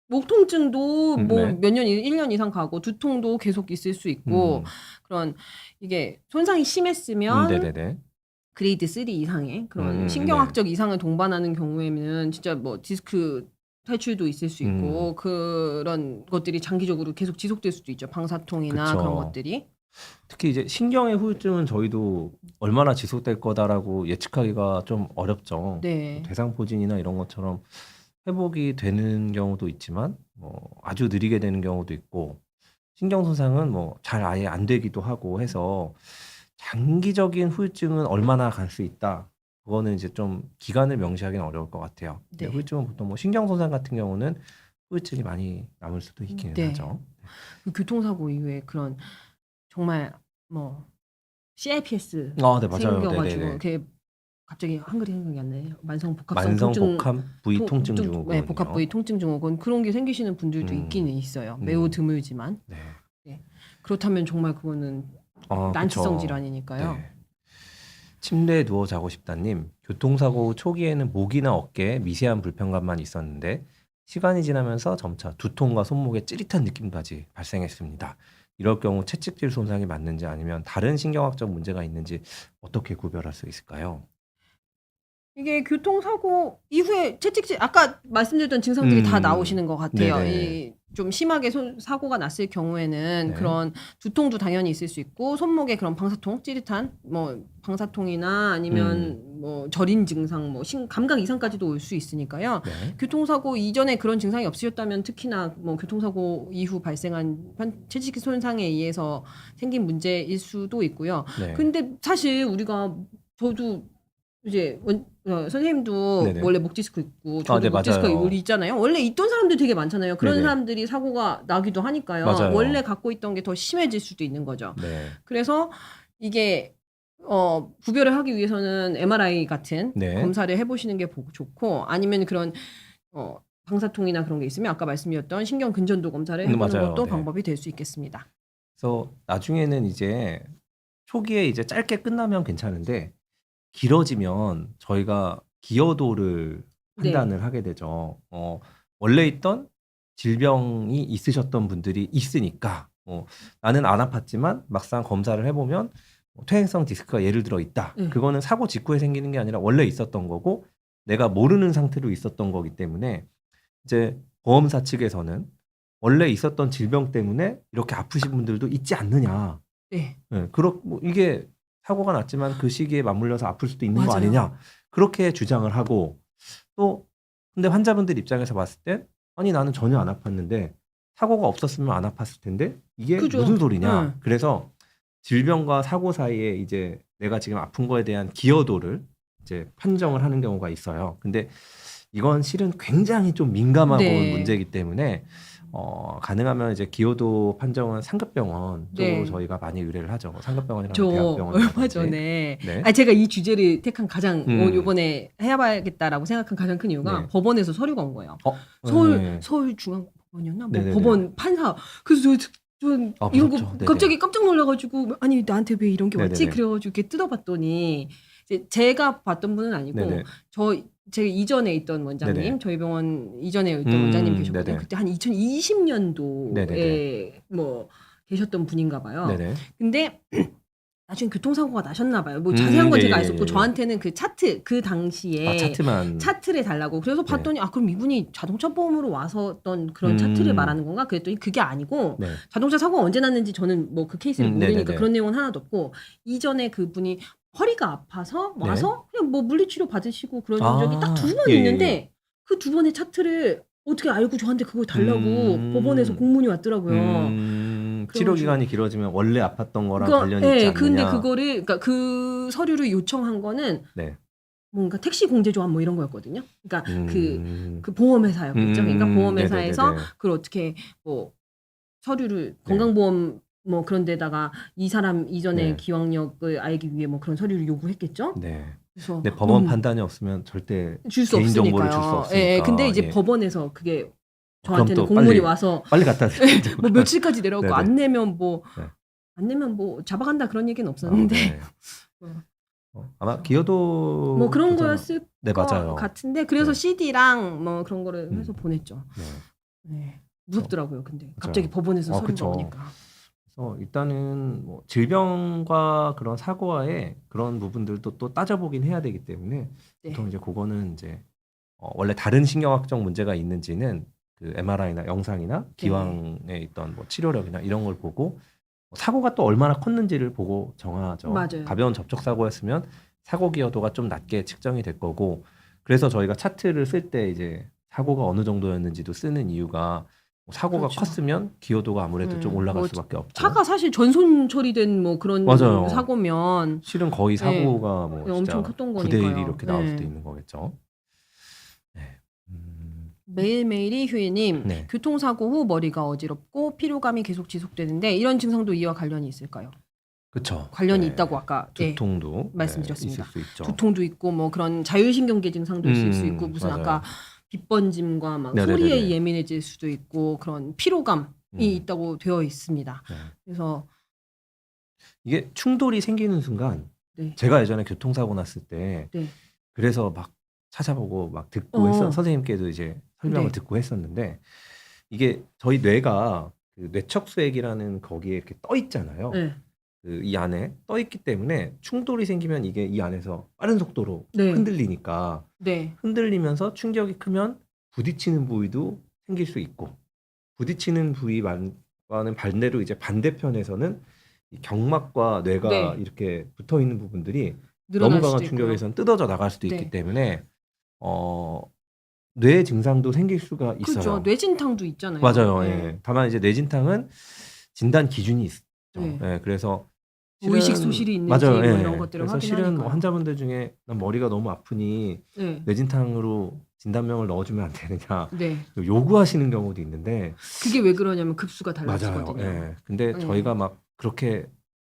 목 통증도 뭐 네. 몇 년, 1년 이상 가고 두통도 계속 있을 수 있고 그런 이게 손상이 심했으면 네네네. 그레이드 3 이상의 그런 네. 신경학적 이상을 동반하는 경우에는 진짜 뭐 디스크 탈출도 있을 수 있고 그런 것들이 장기적으로 계속 지속될 수도 있죠. 방사통이나 그쵸. 그런 것들이. 특히 이제 신경의 후유증은 저희도 얼마나 지속될 거다라고 예측하기가 좀 어렵죠. 네. 대상포진이나 이런 것처럼 회복이 되는 경우도 있지만 뭐 아주 느리게 되는 경우도 있고 신경 손상은 뭐 잘 아예 안 되기도 하고 해서 장기적인 후유증은 얼마나 갈 수 있다. 그거는 이제 좀 기간을 명시하기는 어려울 것 같아요. 근데 네. 후유증은 보통 뭐 신경 손상 같은 경우는 후유증이 많이 남을 수도 있기는 네. 하죠. 그 교통사고 이후에 그런 정말 뭐 CIPS 네, 맞아요. 생겨가지고 네네네. 이렇게 갑자기 한글이 생각이 안 나요. 만성 복합성 만성 통증 복합 부위 통증 증후군. 네, 복합 부위 통증 증후군 그런 게 생기시는 분들도 있기는 있어요. 매우 드물지만 네. 그렇다면 정말 그거는 난치성 그쵸. 질환이니까요. 네. 침대에 누워 자고 싶다님, 교통사고 후 초기에는 목이나 어깨에 미세한 불편감만 있었는데 시간이 지나면서 점차 두통과 손목에 찌릿한 느낌까지 발생했습니다. 이럴 경우 채찍질 손상이 맞는지 아니면 다른 신경학적 문제가 있는지 어떻게 구별할 수 있을까요? 이게 교통사고 이후에 채찍질 아까 말씀드렸던 증상들이 다 나오시는 것 같아요. 네네. 좀 심하게 사고가 났을 경우에는 네. 그런 두통도 당연히 있을 수 있고 손목에 그런 방사통, 찌릿한 뭐 방사통이나 아니면 뭐 저린 증상, 뭐 감각 이상까지도 올 수 있으니까요. 네. 교통사고 이전에 그런 증상이 없으셨다면 특히나 뭐 교통사고 이후 발생한 채찍 손상에 의해서 생긴 문제일 수도 있고요. 네. 근데 사실 저도 이제 선생님도 네네. 원래 목 디스크 있고 저도 네, 목 디스크 맞아요. 우리 있잖아요. 원래 있던 사람들 되게 많잖아요. 그런 네네. 사람들이 사고가 나기도 하니까요. 맞아요. 원래 갖고 있던 게 더 심해질 수도 있는 거죠. 네. 그래서 이게 구별을 하기 위해서는 MRI 같은 네. 검사를 해보시는 게 좋고 아니면 그런 방사통이나 그런 게 있으면 아까 말씀드렸던 신경 근전도 검사를 해보는 맞아요. 것도 네. 방법이 될 수 있겠습니다. 그래서 나중에는 이제 초기에 이제 짧게 끝나면 괜찮은데 길어지면 저희가 기여도를 네. 판단을 하게 되죠. 원래 있던 질병이 있으셨던 분들이 있으니까 나는 안 아팠지만 막상 검사를 해보면 퇴행성 디스크가 예를 들어 있다. 네. 그거는 사고 직후에 생기는 게 아니라 원래 있었던 거고 내가 모르는 상태로 있었던 거기 때문에 이제 보험사 측에서는 원래 있었던 질병 때문에 이렇게 아프신 분들도 있지 않느냐. 네. 뭐 이게 사고가 났지만 그 시기에 맞물려서 아플 수도 있는 거 맞아요. 아니냐. 그렇게 주장을 하고 또 근데 환자분들 입장에서 봤을 때 아니 나는 전혀 안 아팠는데 사고가 없었으면 안 아팠을 텐데 이게 그죠. 무슨 소리냐. 그래서 질병과 사고 사이에 이제 내가 지금 아픈 거에 대한 기여도를 이제 판정을 하는 경우가 있어요. 근데 이건 실은 굉장히 좀 민감하고 네. 문제이기 때문에 가능하면 이제 기여도 판정은 상급병원 쪽으로 네. 저희가 많이 의뢰를 하죠. 상급병원이랑 저 대학병원 얼마 전에 네. 제가 이 주제를 택한 가장 음. 이번에 해봐야겠다라고 생각한 가장 큰 이유가 네. 법원에서 서류가 온 거예요. 네. 서울중앙법원이었나? 뭐 네네네. 법원 판사. 그래서 전 이런 거 무섭죠. 네네. 갑자기 깜짝 놀라가지고 아니 나한테 왜 이런 게 왔지? 네네네. 그래가지고 이렇게 뜯어봤더니 이제 제가 봤던 분은 아니고 네네. 제 이전에 있던 원장님, 네네. 저희 병원 이전에 있던 원장님 계셨거든요. 네네. 그때 한 2020년도에 네네네. 뭐 계셨던 분인가 봐요. 네네. 근데 나중에 교통사고가 나셨나 봐요. 뭐 자세한 건 제가 알 수 없고 예. 저한테는 그 차트 그 당시에 차트만 차트를 달라고 그래서 네. 봤더니 그럼 이분이 자동차 보험으로 와서던 그런 차트를 말하는 건가? 그랬더니 그게 아니고 네. 자동차 사고가 언제 났는지 저는 뭐 그 케이스를 모르니까 네네네. 그런 내용은 하나도 없고 이전에 그분이 허리가 아파서 와서 그냥 뭐 물리치료 받으시고 그런 적이 딱 2번 예, 예, 있는데 그 2번의 차트를 어떻게 알고 저한테 그걸 달라고 법원에서 공문이 왔더라고요. 치료 그래가지고 기간이 길어지면 원래 아팠던 거랑 그거 관련이 있지 않느냐. 근데 그거를 그러니까 그 서류를 요청한 거는 네. 뭔가 택시 공제 조합 뭐 이런 거였거든요. 그러니까 음. 그 보험회사였겠죠. 그러니까 보험회사에서 네네네네. 그걸 어떻게 뭐 서류를 네. 건강보험 뭐 그런 데다가 이 사람 이전의 네. 기왕력을 알기 위해 뭐 그런 서류를 요구했겠죠. 네. 그래서 근데 법원 판단이 없으면 절대 줄 수 개인 정보를 없으니까요. 줄 수 없으니까. 예, 근데 이제 예. 법원에서 그게 그럼 저한테는 또 공문이 빨리 와서 빨리 갖다 드리죠. 뭐 며칠까지 내려오고 네네. 안 내면 네. 안 내면 뭐 잡아간다 그런 얘기는 없었는데 네. 아마 기여도 뭐 그런 조사나- 거였을 네, 것 맞아요. 같은데 그래서 네. CD랑 뭐 그런 거를 해서 보냈죠. 네. 네. 무섭더라고요. 근데 맞아요. 갑자기 법원에서 서류가 그쵸. 오니까. 그래서 일단은 뭐 질병과 그런 사고와의 그런 부분들도 또 따져보긴 해야 되기 때문에 네. 보통 이제 그거는 이제 원래 다른 신경학적 문제가 있는지는 그 MRI나 영상이나 기왕에 있던 뭐 치료력이나 이런 걸 보고 사고가 또 얼마나 컸는지를 보고 정하죠. 맞아요. 가벼운 접촉 사고였으면 사고 기여도가 좀 낮게 측정이 될 거고 그래서 저희가 차트를 쓸 때 이제 사고가 어느 정도였는지도 쓰는 이유가 사고가 그렇죠. 컸으면 기여도가 아무래도 좀 올라갈 뭐 수밖에 없고 차가 사실 전손 처리된 뭐 그런 맞아요. 사고면 실은 거의 사고가 뭐 엄청 진짜 컸던 9대 거니까요. 1이 이렇게 나올 네. 수도 있는 거겠죠. 네. 매일매일이 휴이님 네. 교통사고 후 머리가 어지럽고 피로감이 계속 지속되는데 이런 증상도 이와 관련이 있을까요? 그렇죠. 관련이 있다고 아까 두통도 말씀드렸습니다. 있을 수 있죠. 두통도 있고 뭐 그런 자율신경계 증상도 있을 수 있고 무슨 맞아요. 아까 빗번짐과 막 네네네네. 소리에 예민해질 수도 있고 그런 피로감이 음. 있다고 되어 있습니다. 네. 그래서 이게 충돌이 생기는 순간 네. 제가 예전에 교통사고 났을 때 네. 그래서 막 찾아보고 막 듣고 선생님께도 이제 설명을 네. 듣고 했었는데 이게 저희 뇌가 그 뇌척수액이라는 거기에 이렇게 떠 있잖아요. 네. 그 이 안에 떠 있기 때문에 충돌이 생기면 이게 이 안에서 빠른 속도로 네. 흔들리니까 네. 흔들리면서 충격이 크면 부딪히는 부위도 생길 수 있고 부딪히는 부위와는 반대로 이제 반대편에서는 이 경막과 뇌가 네. 이렇게 붙어 있는 부분들이 늘어날 너무 강한 수도 있고요. 충격에선 뜯어져 나갈 수도 있기 네. 때문에 뇌 증상도 생길 수가 있어요. 그렇죠. 뇌진탕도 있잖아요. 맞아요. 네. 예. 다만 이제 뇌진탕은 진단 기준이 있죠. 네. 예. 그래서 뭐 의식 소실이 있는지 맞아요. 뭐 예. 이런 것들을 그래서 실은 뭐 확인하니까요. 환자분들 중에 난 머리가 너무 아프니 네. 뇌진탕으로 진단명을 넣어주면 안 되느냐 네. 요구하시는 경우도 있는데 그게 왜 그러냐면 급수가 맞아요. 달라지거든요. 예. 근데 저희가 막 그렇게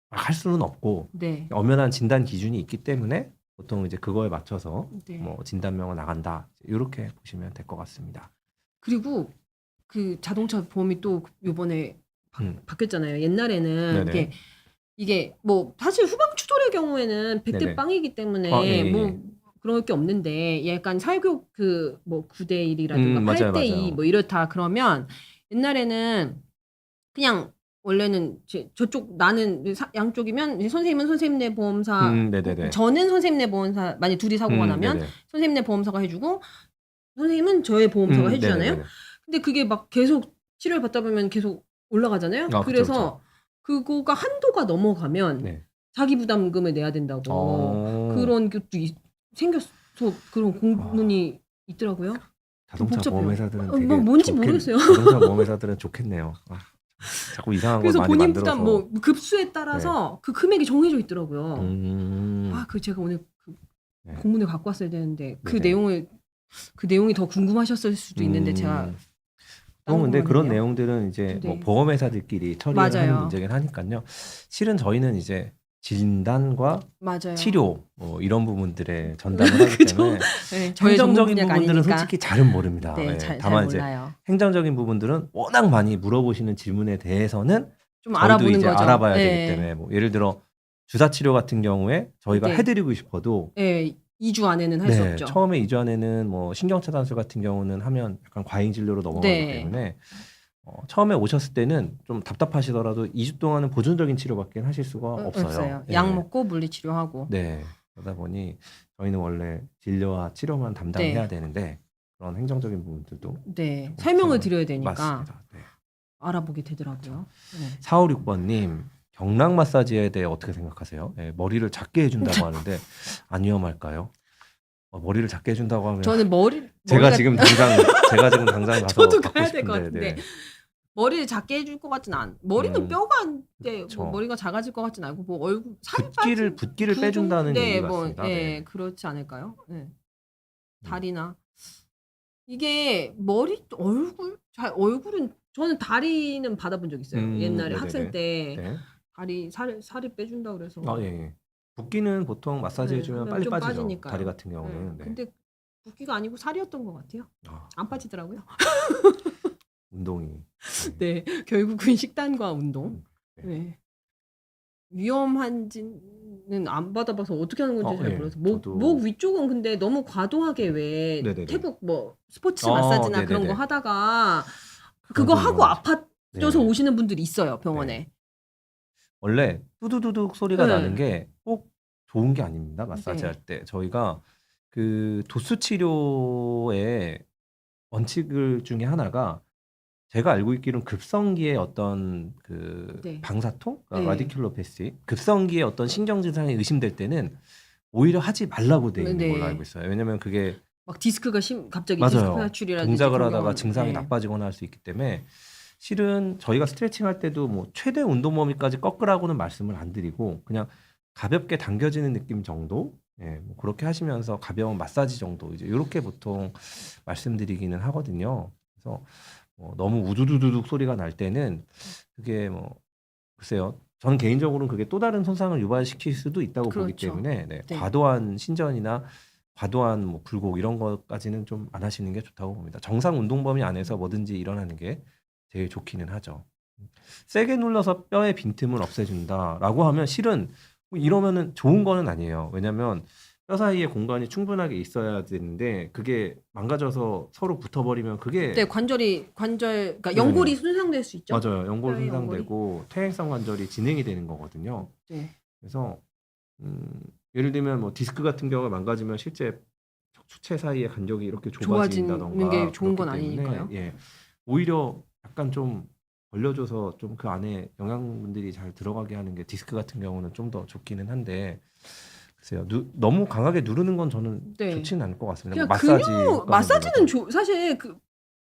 막 할 수는 없고 네. 엄연한 진단 기준이 있기 때문에 보통 이제 그거에 맞춰서 네. 뭐 진단명을 나간다 이렇게 보시면 될 것 같습니다. 그리고 그 자동차 보험이 또 요번에 바뀌었잖아요. 옛날에는 네네. 이게 뭐 사실 후방 추돌의 경우에는 100대 네네. 빵이기 때문에 예, 뭐 예. 그럴 게 없는데 약간 사교육 그 뭐 9대 1이라든가 맞아요, 8대 2 맞아요. 뭐 이렇다 그러면 옛날에는 그냥 원래는 저쪽 나는 양쪽이면 이제 선생님은 선생님네 보험사 네네네. 저는 선생님네 보험사 만약 둘이 사고가 나면 네네. 선생님네 보험사가 해주고 선생님은 저의 보험사가 해주잖아요. 네네네. 근데 그게 막 계속 치료를 받다 보면 계속 올라가잖아요. 아, 그쵸, 그래서 그거가 한도가 넘어가면 네. 자기 부담금을 내야 된다고 어, 그런 것도 생겨서 그런 공문이 있더라고요. 좀 자동차 복잡해요. 보험회사들은 뭐 되게 뭔지 모르겠어요. 자동차 보험회사들은 좋겠네요. 아, 자꾸 이상한 걸 그래서 많이 본인 만들어서. 부담 뭐 급수에 따라서 그 금액이 정해져 있더라고요. 음, 아, 그 제가 오늘 그 네. 공문을 갖고 왔어야 되는데 그 네네. 내용이 더 궁금하셨을 수도 있는데 제가 그건 근데 딴 그런 것만 했네요. 내용들은 이제 뭐 네. 보험회사들끼리 처리를 하는 맞아요. 문제긴 하니까요. 실은 저희는 이제 진단과 맞아요. 치료 이런 부분들에 전담을 하기 그죠? 때문에 네, 저의 전문 행정적인 분야가 부분들은 아니니까. 솔직히 잘은 모릅니다. 네, 예, 잘 다만 이제 몰라요. 행정적인 부분들은 워낙 많이 물어보시는 질문에 대해서는 좀 저희도 알아보는 이제 거죠. 알아봐야 되기 네. 때문에 뭐 예를 들어 주사 치료 같은 경우에 저희가 네. 해드리고 싶어도 네, 2주 안에는 할 수 네, 없죠. 처음에 이전에는 뭐 신경차단술 같은 경우는 하면 약간 과잉 진료로 넘어가기 네. 때문에 처음에 오셨을 때는 좀 답답하시더라도 2주 동안은 보존적인 치료밖에 하실 수가 없어요. 예. 약 먹고 물리치료하고. 네. 그러다 보니 저희는 원래 진료와 치료만 담당해야 네. 되는데 그런 행정적인 부분들도 네. 조금 설명을 신경을- 드려야 되니까 맞습니다. 네. 알아보게 되더라고요. 네. 4566번님 경락 마사지에 대해 어떻게 생각하세요? 네, 머리를 작게 해준다고 하는데 안 위험할까요? 머리를 작게 해준다고 하면 저는 제가 머리가 지금 당장 가서 저도 받고 가야 될 것 싶은데, 같은데 네. 머리를 작게 해줄 것 같진 않. 머리는 뼈가 한데 그쵸. 뭐 머리가 작아질 것 같진 않고 뭐 얼굴 살이 붓기를 그 빼준다는 정도- 얘기 뭐, 같습니다. 예, 네. 그렇지 않을까요? 네. 음. 다리나 이게 얼굴은 저는 다리는 받아본 적 있어요. 옛날에 네네네. 학생 때 네. 다리 살이 빼준다 그래서. 아, 예, 예. 붓기는 보통 마사지 네, 해주면 하면 빨리 좀 빠지죠. 빠지니까요. 다리 같은 경우는. 네. 네. 근데 붓기가 아니고 살이었던 것 같아요. 아, 안 빠지더라고요. 운동이. 네, 결국은 식단과 운동. 네. 네. 위험한지는 안 받아봐서 어떻게 하는 건지 잘 예, 몰라서 저도- 목 위쪽은 근데 너무 과도하게 왜 네네네. 태국 뭐 스포츠 마사지나 그런 네네네. 거 하다가 그거 그건 좀 하고 위험하죠. 아파져서 네. 오시는 분들이 있어요 병원에. 원래 뚜두두둑 소리가 네. 나는 게 꼭 좋은 게 아닙니다. 마사지 네. 할 때. 저희가 그 도수 치료의 원칙을 중에 하나가 제가 알고 있기로는 급성기의 어떤 그 네. 방사통, 그러니까 네. 라디큘로패시, 급성기의 어떤 신경 증상이 의심될 때는 오히려 하지 말라고 돼 있는 네. 걸로 알고 있어요. 왜냐면 그게 막 디스크가 갑자기 디스크 맞아요. 파출이라든지 동작을 그런 하다가 경우는, 증상이 네. 나빠지거나 할 수 있기 때문에 실은 저희가 스트레칭 할 때도 뭐 최대 운동 범위까지 꺾으라고는 말씀을 안 드리고 그냥 가볍게 당겨지는 느낌 정도, 예, 뭐 그렇게 하시면서 가벼운 마사지 정도 이제 이렇게 보통 말씀드리기는 하거든요. 그래서 너무 우두두두둑 소리가 날 때는 그게 뭐 글쎄요. 저는 개인적으로는 그게 또 다른 손상을 유발시킬 수도 있다고 보기 그렇죠. 때문에 네. 과도한 신전이나 과도한 뭐 굴곡 이런 것까지는 좀 안 하시는 게 좋다고 봅니다. 정상 운동 범위 안에서 뭐든지 일어나는 게 제일 좋기는 하죠. 세게 눌러서 뼈의 빈틈을 없애준다라고 하면 실은 뭐 이러면은 좋은 거는 아니에요. 왜냐하면 뼈 사이에 공간이 충분하게 있어야 되는데 그게 망가져서 서로 붙어버리면 그게 네, 그러니까 연골이 손상될 수 있죠. 맞아요. 연골 뼈의 손상되고 퇴행성 관절이 진행이 되는 거거든요. 네. 그래서 예를 들면 뭐 디스크 같은 경우가 망가지면 실제 척추체 사이의 간격이 이렇게 좁아진다던가 좁아지는 게 좋은 건 그렇기 때문에, 아니니까요. 예, 오히려 약간 좀 벌려줘서 좀 그 안에 영양분들이 잘 들어가게 하는 게 디스크 같은 경우는 좀 더 좋기는 한데 글쎄요. 너무 강하게 누르는 건 저는 네. 좋지는 않을 것 같습니다. 그냥 뭐 마사지는 사실 그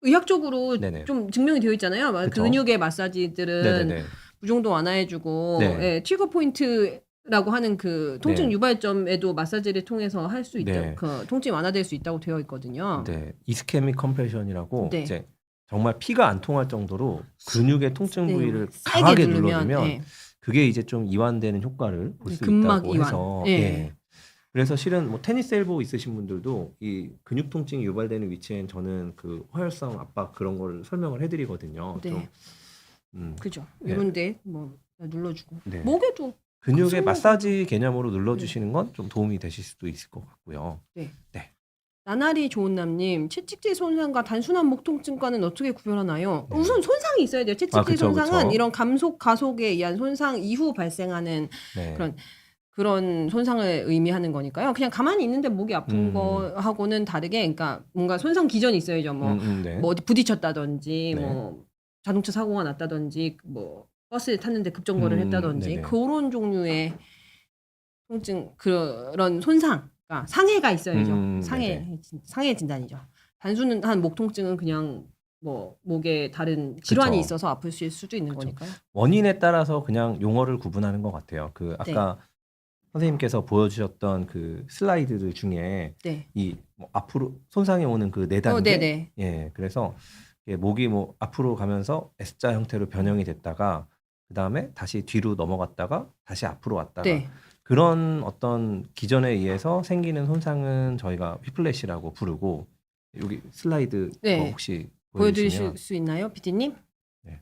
의학적으로 네네. 좀 증명이 되어 있잖아요. 그쵸. 근육의 마사지들은 네네네. 부종도 완화해주고 네. 예, 트리거 포인트라고 하는 그 통증 네. 유발점에도 마사지를 통해서 할 수 있다. 네. 그 통증이 완화될 수 있다고 되어 있거든요. 네, 이스케믹 컴프레션이라고 네. 이제 정말 피가 안 통할 정도로 근육의 통증 네, 부위를 세게 강하게 누르면, 눌러주면 예. 그게 이제 좀 이완되는 효과를 볼 네, 수 근막 있다고 이완. 해서 예. 예. 그래서 실은 뭐 테니스 엘보 있으신 분들도 이 근육 통증이 유발되는 위치엔 저는 그 허혈성 압박 그런 걸 설명을 해드리거든요. 네. 좀 그죠. 네. 이런데 뭐 눌러주고 네. 목에도 근육의 가슴 마사지 개념으로 눌러주시는 건 좀 도움이 되실 수도 있을 것 같고요. 나날이 좋은 남님 채찍질 손상과 단순한 목 통증과는 어떻게 구별하나요? 네. 우선 손상이 있어야 돼요. 채찍질 그쵸, 손상은 그쵸. 이런 감속 가속에 의한 손상 이후 발생하는 네. 그런 손상을 의미하는 거니까요. 그냥 가만히 있는데 목이 아픈 거하고는 다르게, 그러니까 뭔가 손상 기전이 있어야죠. 네. 뭐 어디 부딪혔다든지, 네. 뭐 자동차 사고가 났다든지, 뭐 버스에 탔는데 급정거를 했다든지 네네. 그런 종류의 통증, 그런 손상, 그러니까 상해가 있어야죠. 상해 진단이죠. 단순한 목 통증은 그냥 뭐 목에 다른 질환이 그쵸. 있어서 아프실 수도 있는 그쵸. 거니까요. 원인에 따라서 그냥 용어를 구분하는 것 같아요. 그 네. 아까 선생님께서 보여주셨던 그 슬라이드 중에 네. 이 뭐 앞으로 손상이 오는 그 네 단계. 네네. 예, 그래서 이게 목이 뭐 앞으로 가면서 S자 형태로 변형이 됐다가 그 다음에 다시 뒤로 넘어갔다가 다시 앞으로 왔다가 네. 그런 어떤 기전에 의해서 생기는 손상은 저희가 휘플래시라고 부르고 여기 슬라이드 네. 거 혹시 보여드리실 보여주시면 수 있나요, PD님? 네.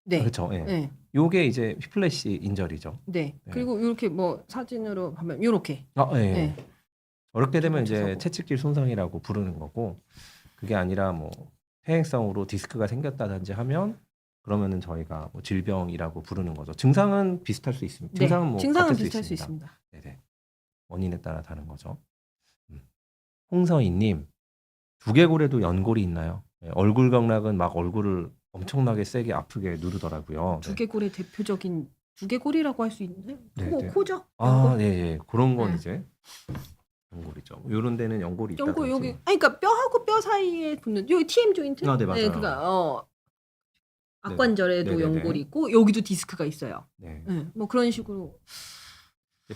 네. 그렇죠. 예. 네. 요게 이제 휘플래시 인절이죠. 네. 네. 그리고 이렇게 뭐 사진으로 보면 이렇게. 예. 네. 어렵게 되면 이제 자동차 사고. 채찍질 손상이라고 부르는 거고 그게 아니라 뭐 퇴행성으로 디스크가 생겼다든지 하면 그러면은 저희가 뭐 질병이라고 부르는 거죠. 증상은 비슷할 수 있습니다. 증상은 뭐 증상은 같을 비슷할 수 있습니다. 있습니다. 네네. 원인에 따라 다른 거죠. 홍서희님, 두개골에도 연골이 있나요? 네, 얼굴 경락은 막 얼굴을 엄청나게 세게 아프게 누르더라고요. 네. 두개골의 대표적인 두개골이라고 할 수 있나요? 네, 네. 코죠? 아, 네, 그런 건 네. 이제 연골이죠. 이런 데는 연골이 연골 있다든지. 여기, 아니 그러니까 뼈하고 뼈 사이에 붙는 여기 TM 조인트? 아, 네, 맞아요. 그러니까 악관절에도 네네네. 연골이 있고 여기도 디스크가 있어요. 네. 네. 뭐 그런 식으로.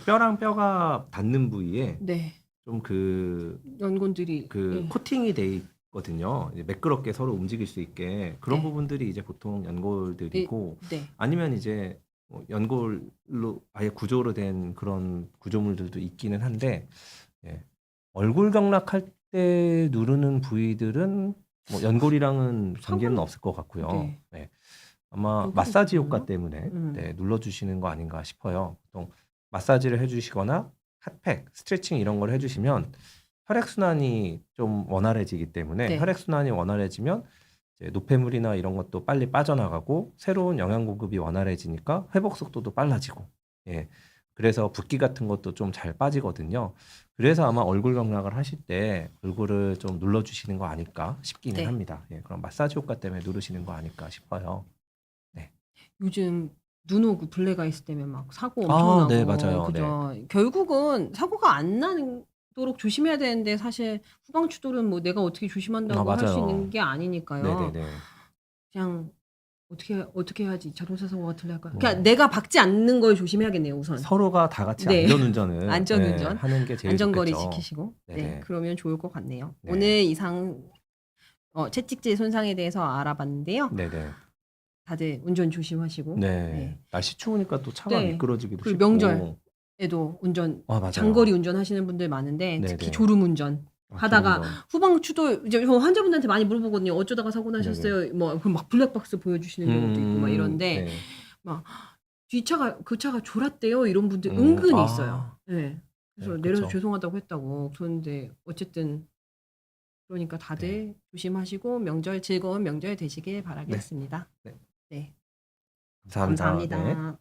뼈랑 뼈가 닿는 부위에 네. 좀 그 연골들이 네. 코팅이 돼 있거든요. 이제 매끄럽게 서로 움직일 수 있게 그런 네. 부분들이 이제 보통 연골들이고 네. 아니면 이제 뭐 연골로 아예 구조로 된 그런 구조물들도 있기는 한데 예. 얼굴 경락할 때 누르는 부위들은 뭐 연골이랑은 관계는 없을 것 같고요. 네. 네. 아마 여기도 마사지 있나요? 효과 때문에 네, 눌러주시는 거 아닌가 싶어요. 보통 마사지를 해주시거나 핫팩, 스트레칭 이런 걸 해주시면 혈액순환이 좀 원활해지기 때문에 네. 혈액순환이 원활해지면 이제 노폐물이나 이런 것도 빨리 빠져나가고 새로운 영양 공급이 원활해지니까 회복 속도도 빨라지고 예. 그래서 붓기 같은 것도 좀 잘 빠지거든요. 그래서 아마 얼굴 경락을 하실 때 얼굴을 좀 눌러주시는 거 아닐까 싶기는 네. 합니다. 예, 그럼 마사지 효과 때문에 누르시는 거 아닐까 싶어요. 요즘 눈 오고 블랙아이스 때문에 막 사고 엄청 나고. 네, 맞아요. 그죠. 결국은 사고가 안 나도록 조심해야 되는데 사실 후방추돌은 뭐 내가 어떻게 조심한다고 할 수 맞아요. 있는 게 아니니까요. 네네네. 그냥 어떻게 해야지 자동차 사고가 들릴까? 그냥 내가 박지 않는 걸 조심해야겠네요, 우선. 서로가 다 같이 네. 안전운전을 안전운전. 하는 게 제일 안전거리 좋겠죠. 지키시고. 네네. 네, 그러면 좋을 것 같네요. 네. 오늘 이상 채찍질 손상에 대해서 알아봤는데요. 네네. 다들 운전 조심하시고. 네. 날씨 추우니까 또 차가 네. 미끄러지기도 그리고 쉽고. 명절. 에도 운전 맞아요. 장거리 운전하시는 분들 많은데 특히 네네. 졸음운전 하다가 좋은 점. 후방 추돌 이제 저 환자분들한테 많이 물어보거든요. 어쩌다가 사고 나셨어요? 뭐 그럼 막 블랙박스 보여주시는 경우도 있고 막 이런데 네. 막 그 차가 졸았대요. 이런 분들 은근히 아. 있어요. 네. 그래서 네, 내려서 그쵸. 죄송하다고 했다고. 그런데 어쨌든 그러니까 다들 조심하시고 즐거운 명절 되시길 바라겠습니다. 네. 네. 감사합니다. 감사합니다. 네.